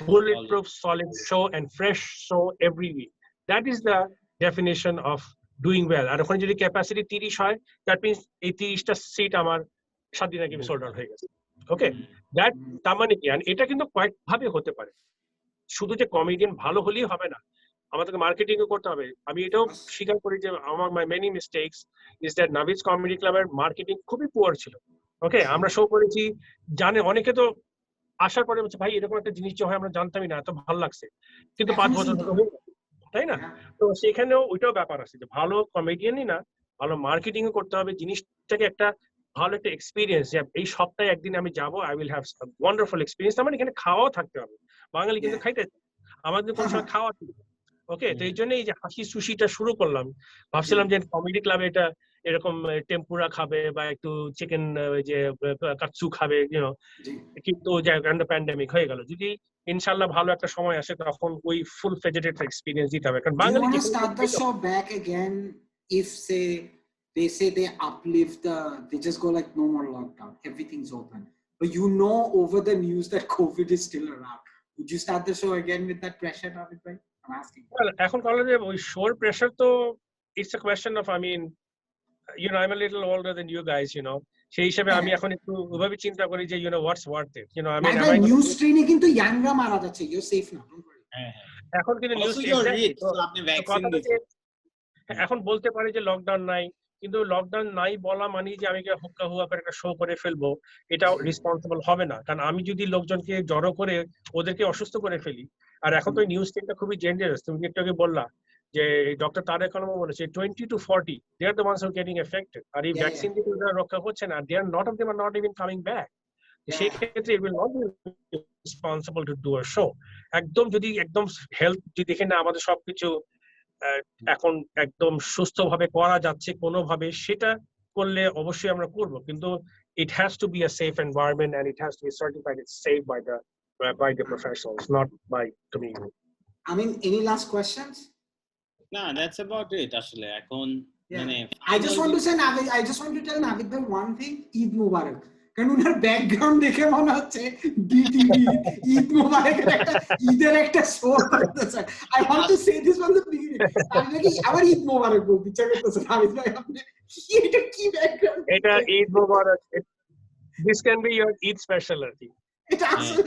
bulletproof solid show and fresh show every week. That is the definition of doing well. আর ওখানে যদি capacity 30 হয়, that means এই 30টা seat আমার 7 দিন আগে sold out হয়ে গেছে। ওকে, that তার মানে কি? এটা কিন্তু কয়েকভাবে হতে পারে, শুধু যে কমেডিয়ান ভালো হলেই হবে না, আমাদেরকে মার্কেটিং ও করতে হবে। আমি এটাও স্বীকার করি যে আমার my many mistakes is that Naveed's comedy ক্লাবের মার্কেটিং খুবই পুয়ার ছিল। ওকে, আমরা শো করেছি, জানে অনেকে তো আসার পরে বলছে ভাই এরকম একটা জিনিস যে হয় আমরা জানতামই না, এত ভালো লাগছে, কিন্তু 5 বছর হয়ে গেছে, তাই না? তো সেখানেও ওইটাও ব্যাপার আছে যে ভালো কমেডিয়ানই না, ভালো মার্কেটিং ও করতে হবে, জিনিসটাকে একটা ভালো একটা এক্সপিরিয়েন্স, যে এই সপ্তাহে একদিন আমি যাবো, I will have wonderful experience. আমার এখানে খাওয়াও থাকতে হবে, বাঙালি কিন্তু খাইতে, আমাদের কোনো সময় খাওয়া ছিল। ওকে, তো এই জন্য এই যে হাসি সুশিটা শুরু করলাম, ভাবছিলাম যে কমেডি ক্লাবে এটা এরকম টেম্পুরা খাবে বা একটু চিকেন যে কাচ্চু খাবে, কিন্তু প্যান্ডেমিক হয়ে গেল। যদি ইনশাআল্লাহ ভালো একটা সময় আসে তখন ওই ফুল ফেজেটেড এক্সপেরিয়েন্স দিতে হবে, কারণ বাঙালি কি start the show back again if they say they uplift they just go like no more lockdown, everything's open, but over the news that COVID is still around. Would you start the show again with that pressure, Navid bhai? I'm asking. Well, এখন কলেজে ওই শোর pressure তো it's a question of, I mean, I'm a little older than you guys, সেই হিসেবে আমি এখন একটু ওভাবে চিন্তা করি যে what's worth it, I mean, news ট্রেনে কিন্তু ইয়াংরা মারা যাচ্ছে, you're safe now, don't worry. এখন কিন্তু নিউজ আপনি ভ্যাকসিন দিয়েছেন, এখন বলতে পারি যে লকডাউন নাই, কিন্তু লকডাউন নাই বলা মানে যে আমি হুক্কা হুয়া করে একটা শো করে ফেলবো, এটাও রেসপন্সিবল হবে না। কারণ আমি যদি লোকজনকে জড়ো করে ওদেরকে অসুস্থ করে ফেলি, আর এখন তো নিউজ টিমটা খুবই ডেঞ্জারাস, তুমি একটু আগে বললা যে ডক্টর তারেক রহমান বলেছে 20 to 40 they are the ones who are getting affected, আর এই ভ্যাকসিন দিয়ে ওরা রক্ষা হচ্ছে না, they are not of them are not even coming back. সেই ক্ষেত্রে it will not be responsible to do a show. একদম যদি একদম হেলথ যদি দেখে না আমাদের সবকিছু এখন একদম সুস্থভাবে করা যাচ্ছে কোনোভাবে, সেটা করলে অবশ্যই আমরা করব, কিন্তু it has to be a safe environment and it has to be certified it's safe by the professionals, not by me. I mean, any last questions? No, that's about it আসলে এখন মানে I just want to tell Navid bhai one thing, Eid Mubarak, কারণ ওনার background দেখে মনে হচ্ছে BTV Eid মোবারকের একটা ঈদের একটা শো করতেছে। I want to say this from the beginning. আমি নাকি আবার ঈদ মোবারক বলতে ইচ্ছা করতেছে। আমি ভাই আপনি এটা কি ব্যাকগ্রাউন্ড? এটা ঈদ মোবারক, this can be your Eid special আর কি। এটা আসলে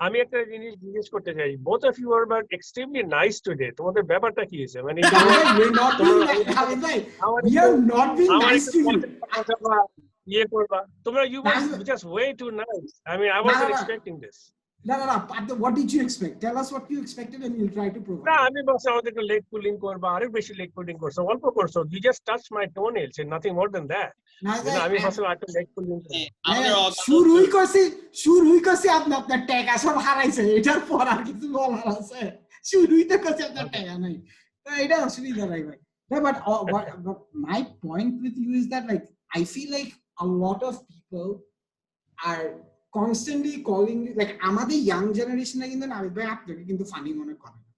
আমি একটা জিনিস জিজ্ঞেস করতে চাই, both of you are but extremely nice today, তোমাদের ব্যাপারটা কি হয়েছে? মানে we are not being nice to you. ইয়ে করবা তোমরা, you were just way too nice. I mean, I wasn't expecting this. No. What did you expect? Tell us what you expected and we'll try to provide. না, আমি বলছি আমাদেরকে leg pulling করবা, আরেক বেশি লেগ পুলিং করছো, অল্প করছো। You just touched my toenails and nothing more than that. আমি ভাবছি একটা লেগ পুলিং শুরুই করছি আপনি আপনার টাকা সব হারাইছে, এটার পর আর কিছু বলার আছে? শুরুই তো করছি আপনার টাকা নাই, তো এটা অসুবিধা নাই ভাই। But my point with you is that like I feel like a lot of people are constantly calling you, like আমাদের young generation কিন্তু নাবিদ ভাই আপনাকে কিন্তু ফানি মনে করে না।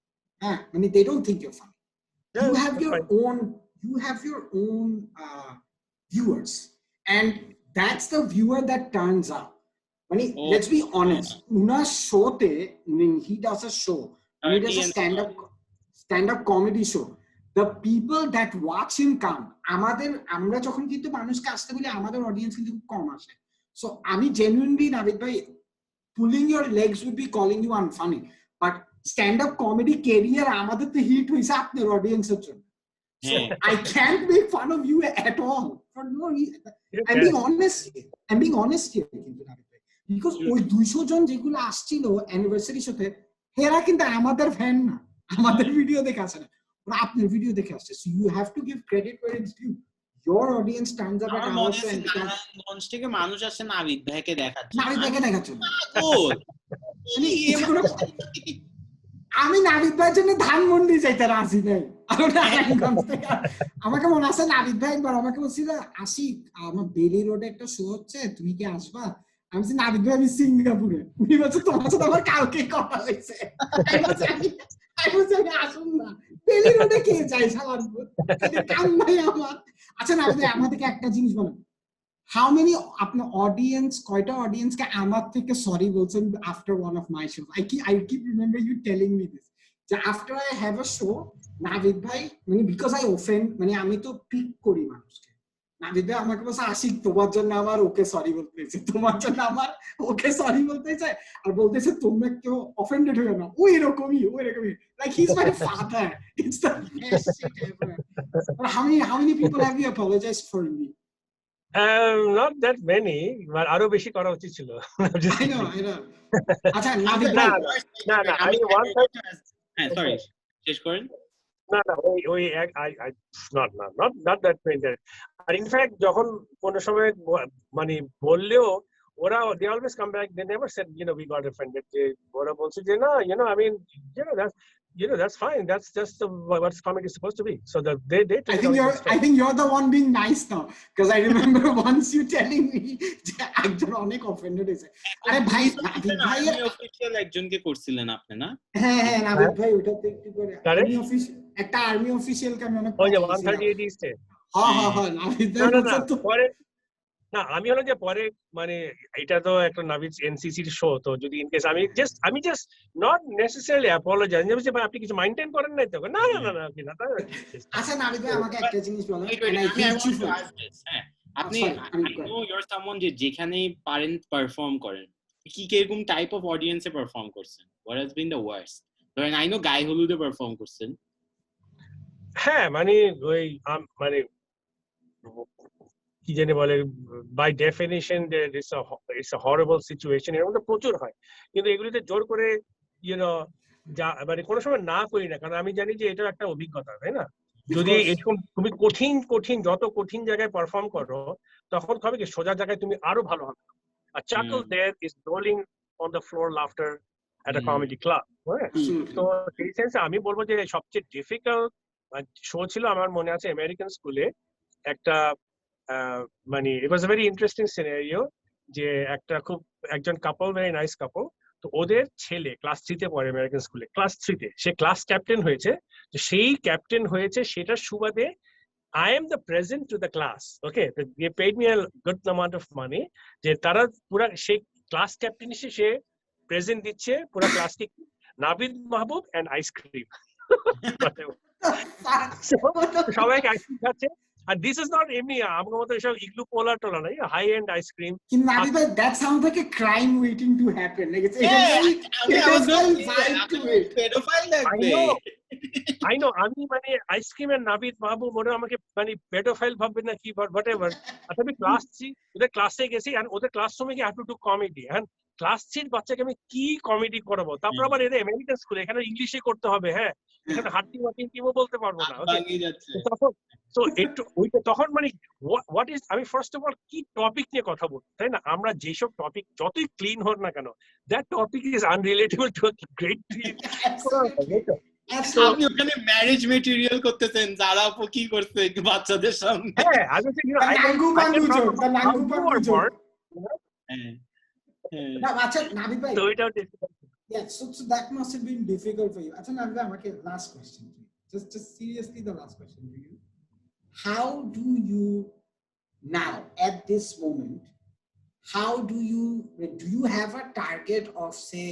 হ্যাঁ, মানে they don't think you're funny. You have your own viewers, and that's the viewer that turns up. Let's be honest, Una's show te, he does a show, he does a stand-up comedy show. The people that watch him come, আমরা যখন কিন্তু মানুষকে আসতে বলি আমাদের audience কিন্তু খুব কম আসে। So আমি genuinely নাবিদ ভাই, pulling your legs would be calling you unfunny, but stand-up comedy career আমাদের তো হিট হইছে আপনার অডিয়েন্সের জন্য। So I can't make fun of you at all for no reason. I'm being honest here, because ওই 200 জন যেগুলো আসছিল অ্যানিভার্সারি শোতে, হেরা কিন্তু আমাদের ফ্যান না, আমাদের ভিডিও দেখে আসে না, ওরা আপনার ভিডিও দেখে আসছে। So you have to give credit where it's due. Your audience stands up at our show and launch থেকে মানুষ আসে নাবিদ ভাইকে দেখাচ্ছে, আমি নাবিদ ভাইয়ের জন্য ধানমন্ডি যাইতে রাজি নাই। আমাকে মনে আছে নাবিদ ভাই একবার আমাকে বলছিল, আশিক আমার বেলি রোডে একটা শো হচ্ছে, তুমি কি আসবা? আমি বলছি নাবিদ ভাই আমি সিঙ্গাপুরে। উনি বলছে তোমার সাথে আমার কালকে কথা হয়েছে, আসুন না, বেলি রোডে কে যায় সালার কাম নাই আমার। আচ্ছা নাবিদ ভাই আমাদেরকে একটা জিনিস বলেন, how many আপনার অডিয়েন্স, কয়টা অডিয়েন্স কে আমার থেকে সরি বলছেন after one of my shows? I keep remember you telling me this, যে after I have a show, Nabid ভাই মানে because I offend, মানে আমি তো পিক করি মানুষকে, নাবিদ ভাই আমাকে বলছে আশিক তোমার জন্য আমার ওকে সরি বলতে হয়েছে, তোমার জন্য আমার ওকে সরি বলতে হয়েছে, আর বলতেছে তোমরা কেউ অফেন্ডেড হয়ে না, ওই রকমই like he's my father. It's the best shit ever. But how many people have you apologized for me? Not that many, but আরো বেশি করা উচিত ছিল। I know. আচ্ছা নাবিদ না আমি সরি শেষ করেন। না ওই not that painted. আর ইনফ্যাক্ট যখন কোন সময় মানে বললেও ওরা they always come back, they never said we got offended. ওরা বলছে যে না I mean that's fine, that's just what comedy is supposed to be. So they I think you're the one being nice now, because I remember once you telling me যে একজন অনেক offended হয়েছে। আরে ভাই অফিশিয়াল একজনকে করছিলেন আপনি না? হ্যাঁ নাবিদ ভাই ওটাতে একটু করে একটা আর্মি অফিশিয়াল কে আমি অনেক ওই যে 138 ইস্টে হ্যাঁ নাবিদ ভাই তো পরে না আমি হলো যে পরে মানে এটা তো একটা নাবিদ এনসিসির শো, তো যদি ইন কেস আমি জাস্ট নট নেসেসারিলি অ্যাপোলোজাইজ, যে আপনি কিছু মেইনটেইন করেন নাই তো না আচ্ছা নাবিদ ভাই আমাকে একটা জিনিস বলেন, আপনি ইউর সামওয়ান যে যেখানেই পারেন পারফর্ম করেন, কি কিরকম টাইপ অফ অডিয়েন্সে পারফর্ম করছেন? What has been the worst? ধরেন আই নো গায়ে হলুদে পারফর্ম করছেন। হ্যাঁ মানে ওই মানে কি জানি বলে, by definition it's a horrible situation, এর মধ্যে প্রচুর হয়, কিন্তু এগুলিতে জোর করে মানে কোনো সময় না করি না, কারণ আমি জানি যে এটা একটা অভিজ্ঞতা, তাই না? যদি এরকম তুমি কঠিন যত কঠিন জায়গায় পারফর্ম করো, তখন হবে কি সোজা জায়গায় তুমি আরো ভালো হবে। A chuckle there is rolling on the floor laughter at a comedy club. তো সেই সেন্সে আমি বলবো যে সবচেয়ে ডিফিকাল্ট শো ছিল আমার মনে আছে আমেরিকান স্কুলে একটা মানে ইট ওয়াজ আ ভেরি ইন্টারেস্টিং সিনারিও, যে একজন কাপল, ভেরি নাইস কাপল, তো ওদের ছেলে ক্লাস 3-তে পড়ে আমেরিকান স্কুলে, ক্লাস 3-তে সে ক্লাস ক্যাপ্টেন হয়েছে, তো সেই ক্যাপ্টেন হয়েছে সেটার সুবাদে I am the present to the class. Okay, they paid me a good amount of money. যে তারা পুরা সেই ক্লাস ক্যাপ্টেন হিসেবে সে প্রেজেন্ট দিচ্ছে পুরা ক্লাসকে নাবিদ মাহবুব and ice cream. সবাইকে আইসক্রিম খাচ্ছে and this is not এমনি আমার মতো সব ইগলু পোলা টোলা নাই হাই এন্ড আইসক্রিম কিন্তু নাবিদ ভাই that sounds like a crime waiting to happen like it's pedophile লাগবে I know আমি মানে আইসক্রিম এর নাবিদ মাহবুব মনে আমাকে মানে পেডোফাইল ভাববে না কি whatever আচ্ছা আমি ক্লাস 3 ওদের ক্লাসে গেছি আর ওদের ক্লাসরুমে কি I have to do comedy and class 3 বাচ্চাকে আমি কি কমেডি করাবো তারপর আবার এর আমেরিকান স্কুলে এখানে ইংলিশে করতে হবে হ্যাঁ এখানে হার্টি ওয়ার্কিং টিমও বলতে পারবো না তখন সো একটু ওইটা তখন মানে হোয়াট ইজ আমি ফার্স্ট অফ অল কি টপিক নিয়ে কথা বলবো তাই না আমরা যেসব টপিক যতই ক্লিন হোক না কেন that topic is unrelatable to a great আপনি ওখানে ম্যারেজ মেটেরিয়াল করতেছেন যারা কি করছে বাচ্চাদের সামনে হ্যাঁ I was saying Yeah, so that must have been difficult for you. Acha Navid, okay, last question. Just seriously, the last question to you. How do you now, at this moment, how do you have a target of say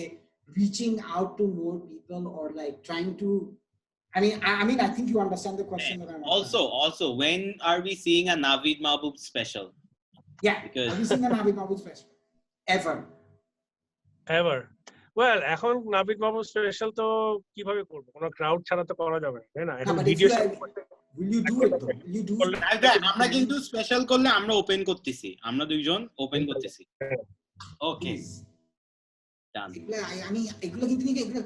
reaching out to more people or like trying to? I mean, I think you understand the question that I'm also, when are we seeing a Navid Mahbub special? Yeah, because are we seeing a Navid Mahbub special? Ever. Well, এখন নাবিদ মাহবুব special তো কিভাবে করব কোন crowd ছাড়া তো করা যাবে না তাই না এখন video will you do it though will you do আমরা কিন্তু স্পেশাল করলে আমরা ওপেন করতেছি আমরা দুইজন ওপেন করতেছি ওকে ডান I mean এগুলো কিন্তু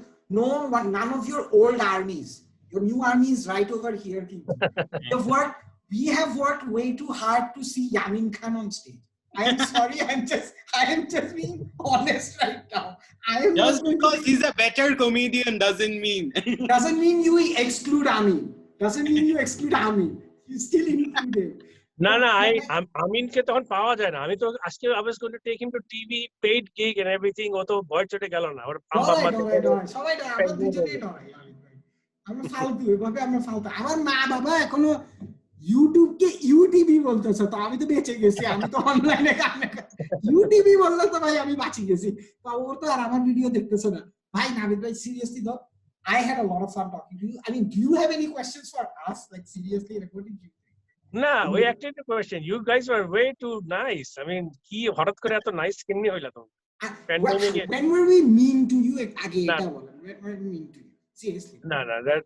none of your old armies your new army is right over here we have worked way too hard to see Yamin Khan on stage. I am sorry, I am just being honest right now. Just because he's a better comedian doesn't mean you exclude Amin. Doesn't mean you exclude Amin. You still include him. না আমিনকে তখন পাওয়া যায় না আমি তো আজকে I was going to take him to TV paid gig and everything ও তো ভয় চটে গেল না ওর সবাই আমরা দুজনেই নয় আমরা ফালতু এভাবে আমরা ফালতু আমার মা বাবা এখনো ইউটিউব কে ইউটিভি বলতেছে তো আমি তো বেঁচে গেছি আমি তো অনলাইনে ইউটিভি বললে তো ভাই আমি বাঁচি গেছি তো ওর তো আর আমার ভিডিও দেখতেছে না ভাই নাবিদ ভাই seriously though I had a lot of fun talking to you. I mean, do you have any questions for us? Like seriously, like what did you think? No, we actually the question. You guys were way too nice. I mean, ki horat kore eto nice kinni hoila to. When were we mean to you again? When were we mean to you? Seriously. No,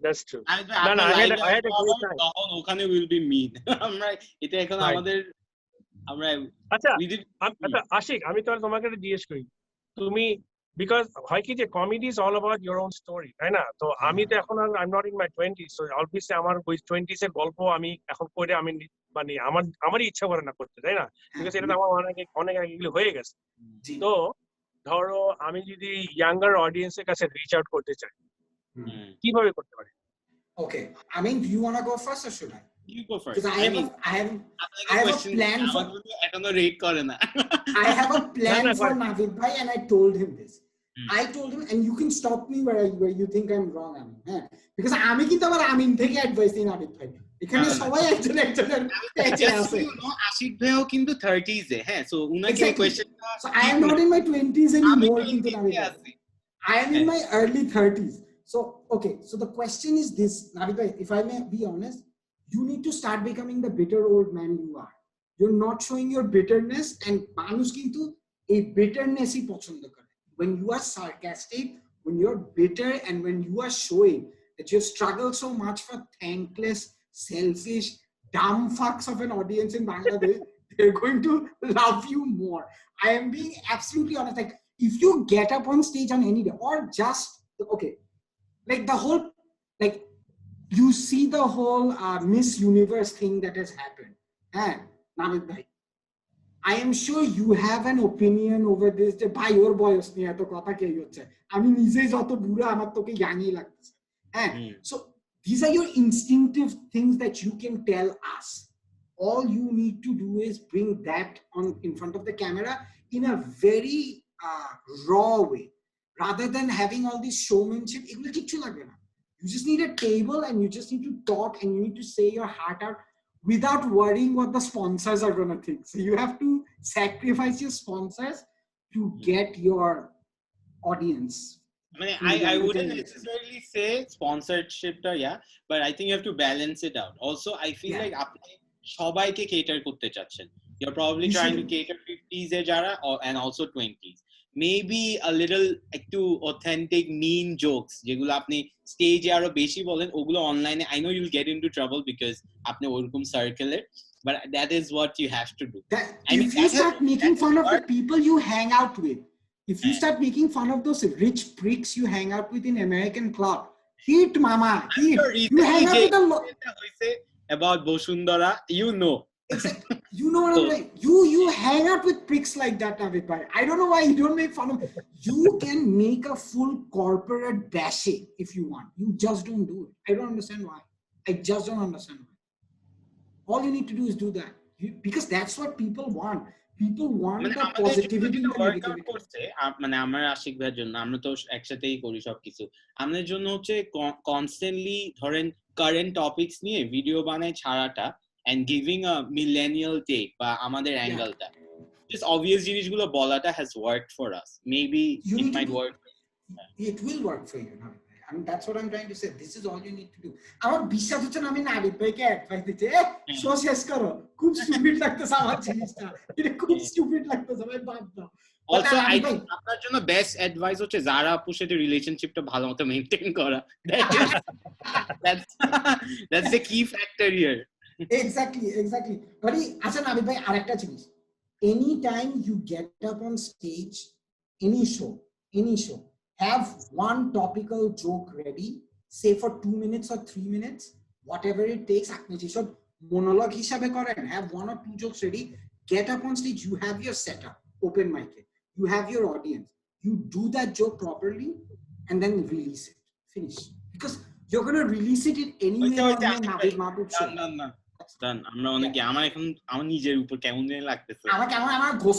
that's true. No, I had a great time. তখন ওখানে will be mean. আমরা এটা এখন আমাদের আমরা আচ্ছা আশিক আমি তো তোমাকে একটা জিজ্ঞেস করি তুমি because হয় কি যে comedy is all about your own story তাই না তো আমি তো এখন I'm not in my 20s so obviously আমার ওই 20s এর গল্প আমি এখন করে আমি মানে আমারই ইচ্ছা করে না করতে তাই না because এটা আমার অনেক আগে এগুলো হয়ে গেছে তো ধরো আমি যদি ইয়াঙ্গার অডিয়েন্সের কাছে রিচ আউট করতে চাই কিভাবে করতে পারি okay I mean do you want to go first or should I you go first because I have a plan for এখনো রেট করে না I have a plan for Navid bhai and I told him this I told him and you can stop me where you think I'm wrong because আমি কিন্তু আবার আমিন থেকে advice দিই নাবিদ ভাই এখানে সবাই একজনের পেজে আছে আশিক ভাইও কিন্তু 30s এ হ্যাঁ সো উনাকে question so I am not in my 20s anymore কিন্তু Nabid I am in my early 30s so okay so the question is this Navid bhai if I may be honest you need to start becoming the bitter old man you are you're not showing your bitterness and মানুষ কিন্তু এই bitterness ই পছন্দ করে when you are sarcastic when you're bitter and when you are showing that you struggle so much for thankless selfish dumb fucks of an audience in Bangladesh they're going to love you more I am being absolutely honest like if you get up on stage on any day or just okay like the whole like you see the whole Miss Universe thing that has happened Navid bhai I am sure you have an opinion over this যে ভাই ওর বয়স নিয়ে এত কথা কে হচ্ছে আমি নিজেই যত বুড়া আমার তোকে ইয়াংই লাগতেছে so these are your instinctive things that you can tell us all you need to do is bring that on in front of the camera in a very raw way rather than having all this showmanship এগুলো কিচ্ছু লাগবে না you just need a table and you just need to talk and you need to say your heart out without worrying what the sponsors are going to think. So you have to sacrifice your sponsors to get your audience. I wouldn't necessarily say sponsorship yeah, but I think you have to balance it out. Also, I feel like আপনি সবাইকে cater করতে চাচ্ছেন. You're probably trying to cater 50s এ যারা and also 20s. Maybe a little একটু authentic mean jokes যেগুলো আপনি স্টেজে আরো বেশি বলেন ওগুলো অনলাইনে I know you'll get into trouble because আপনি ওরকম সার্কেলের, but that is what you have to do. If you start making fun of the people you hang out with, if you start making fun of those rich pricks you hang out with in American club, hit mama, hit. You hang out with a lot about Boshundara, you know. You know what I'm saying? You hang out with pricks like that, Navid bhai. I don't know why you don't make fun of. You can make a full corporate bashing if you want. You just don't do it. I don't understand why. I just don't understand why. All you need to do is do that. Because that's what people want. People want the positivity and the negativity. মানে আমার আশিক ভাইয়ের জন্য আমরা তো একসাথেই করি সবকিছু। আমাদের জন্য হচ্ছে কনস্ট্যান্টলি ধরেন কারেন্ট টপিকস নিয়ে ভিডিও বানাই ছাড়াটা and giving a millennial take বা আমাদের অ্যাঙ্গেলটা just obvious জিনিসগুলো বলাটা has worked for us. Maybe it might work. It will work for you. I mean, that's what I'm trying to say. This is all you need to do. আমার বিশ্বাস হচ্ছে না আমি নাবিদ ভাইকে অ্যাডভাইস দিচ্ছি show শেষ করো, খুব স্টুপিড লাগতেছে আমার জিনিসটা, এটা খুব স্টুপিড লাগতেছে ভাই, বাদ দাও। Also I think আপনার জন্য বেস্ট অ্যাডভাইস হচ্ছে যারা আপুর সাথে রিলেশনশিপটা ভালোমতো মেইনটেইন করা। That's the key factor here. Exactly. Buddy, acha Navid bhai arekta জিনিস, anytime you get up on stage, any show, have one topical joke ready, say for 2 minutes or 3 minutes, whatever it takes. আপনি যেসব monologue হিসাবে করেন, have 1 or 2 jokes ready, get up on stage, you have your setup, open mic, you have your audience, you do that joke properly and then release it, finish, because you're going to release it in any way on your Navid Mahbub show. আমরা অনেকে আমার নিজের উপর কেমন লাগতেছে, আমার গোসল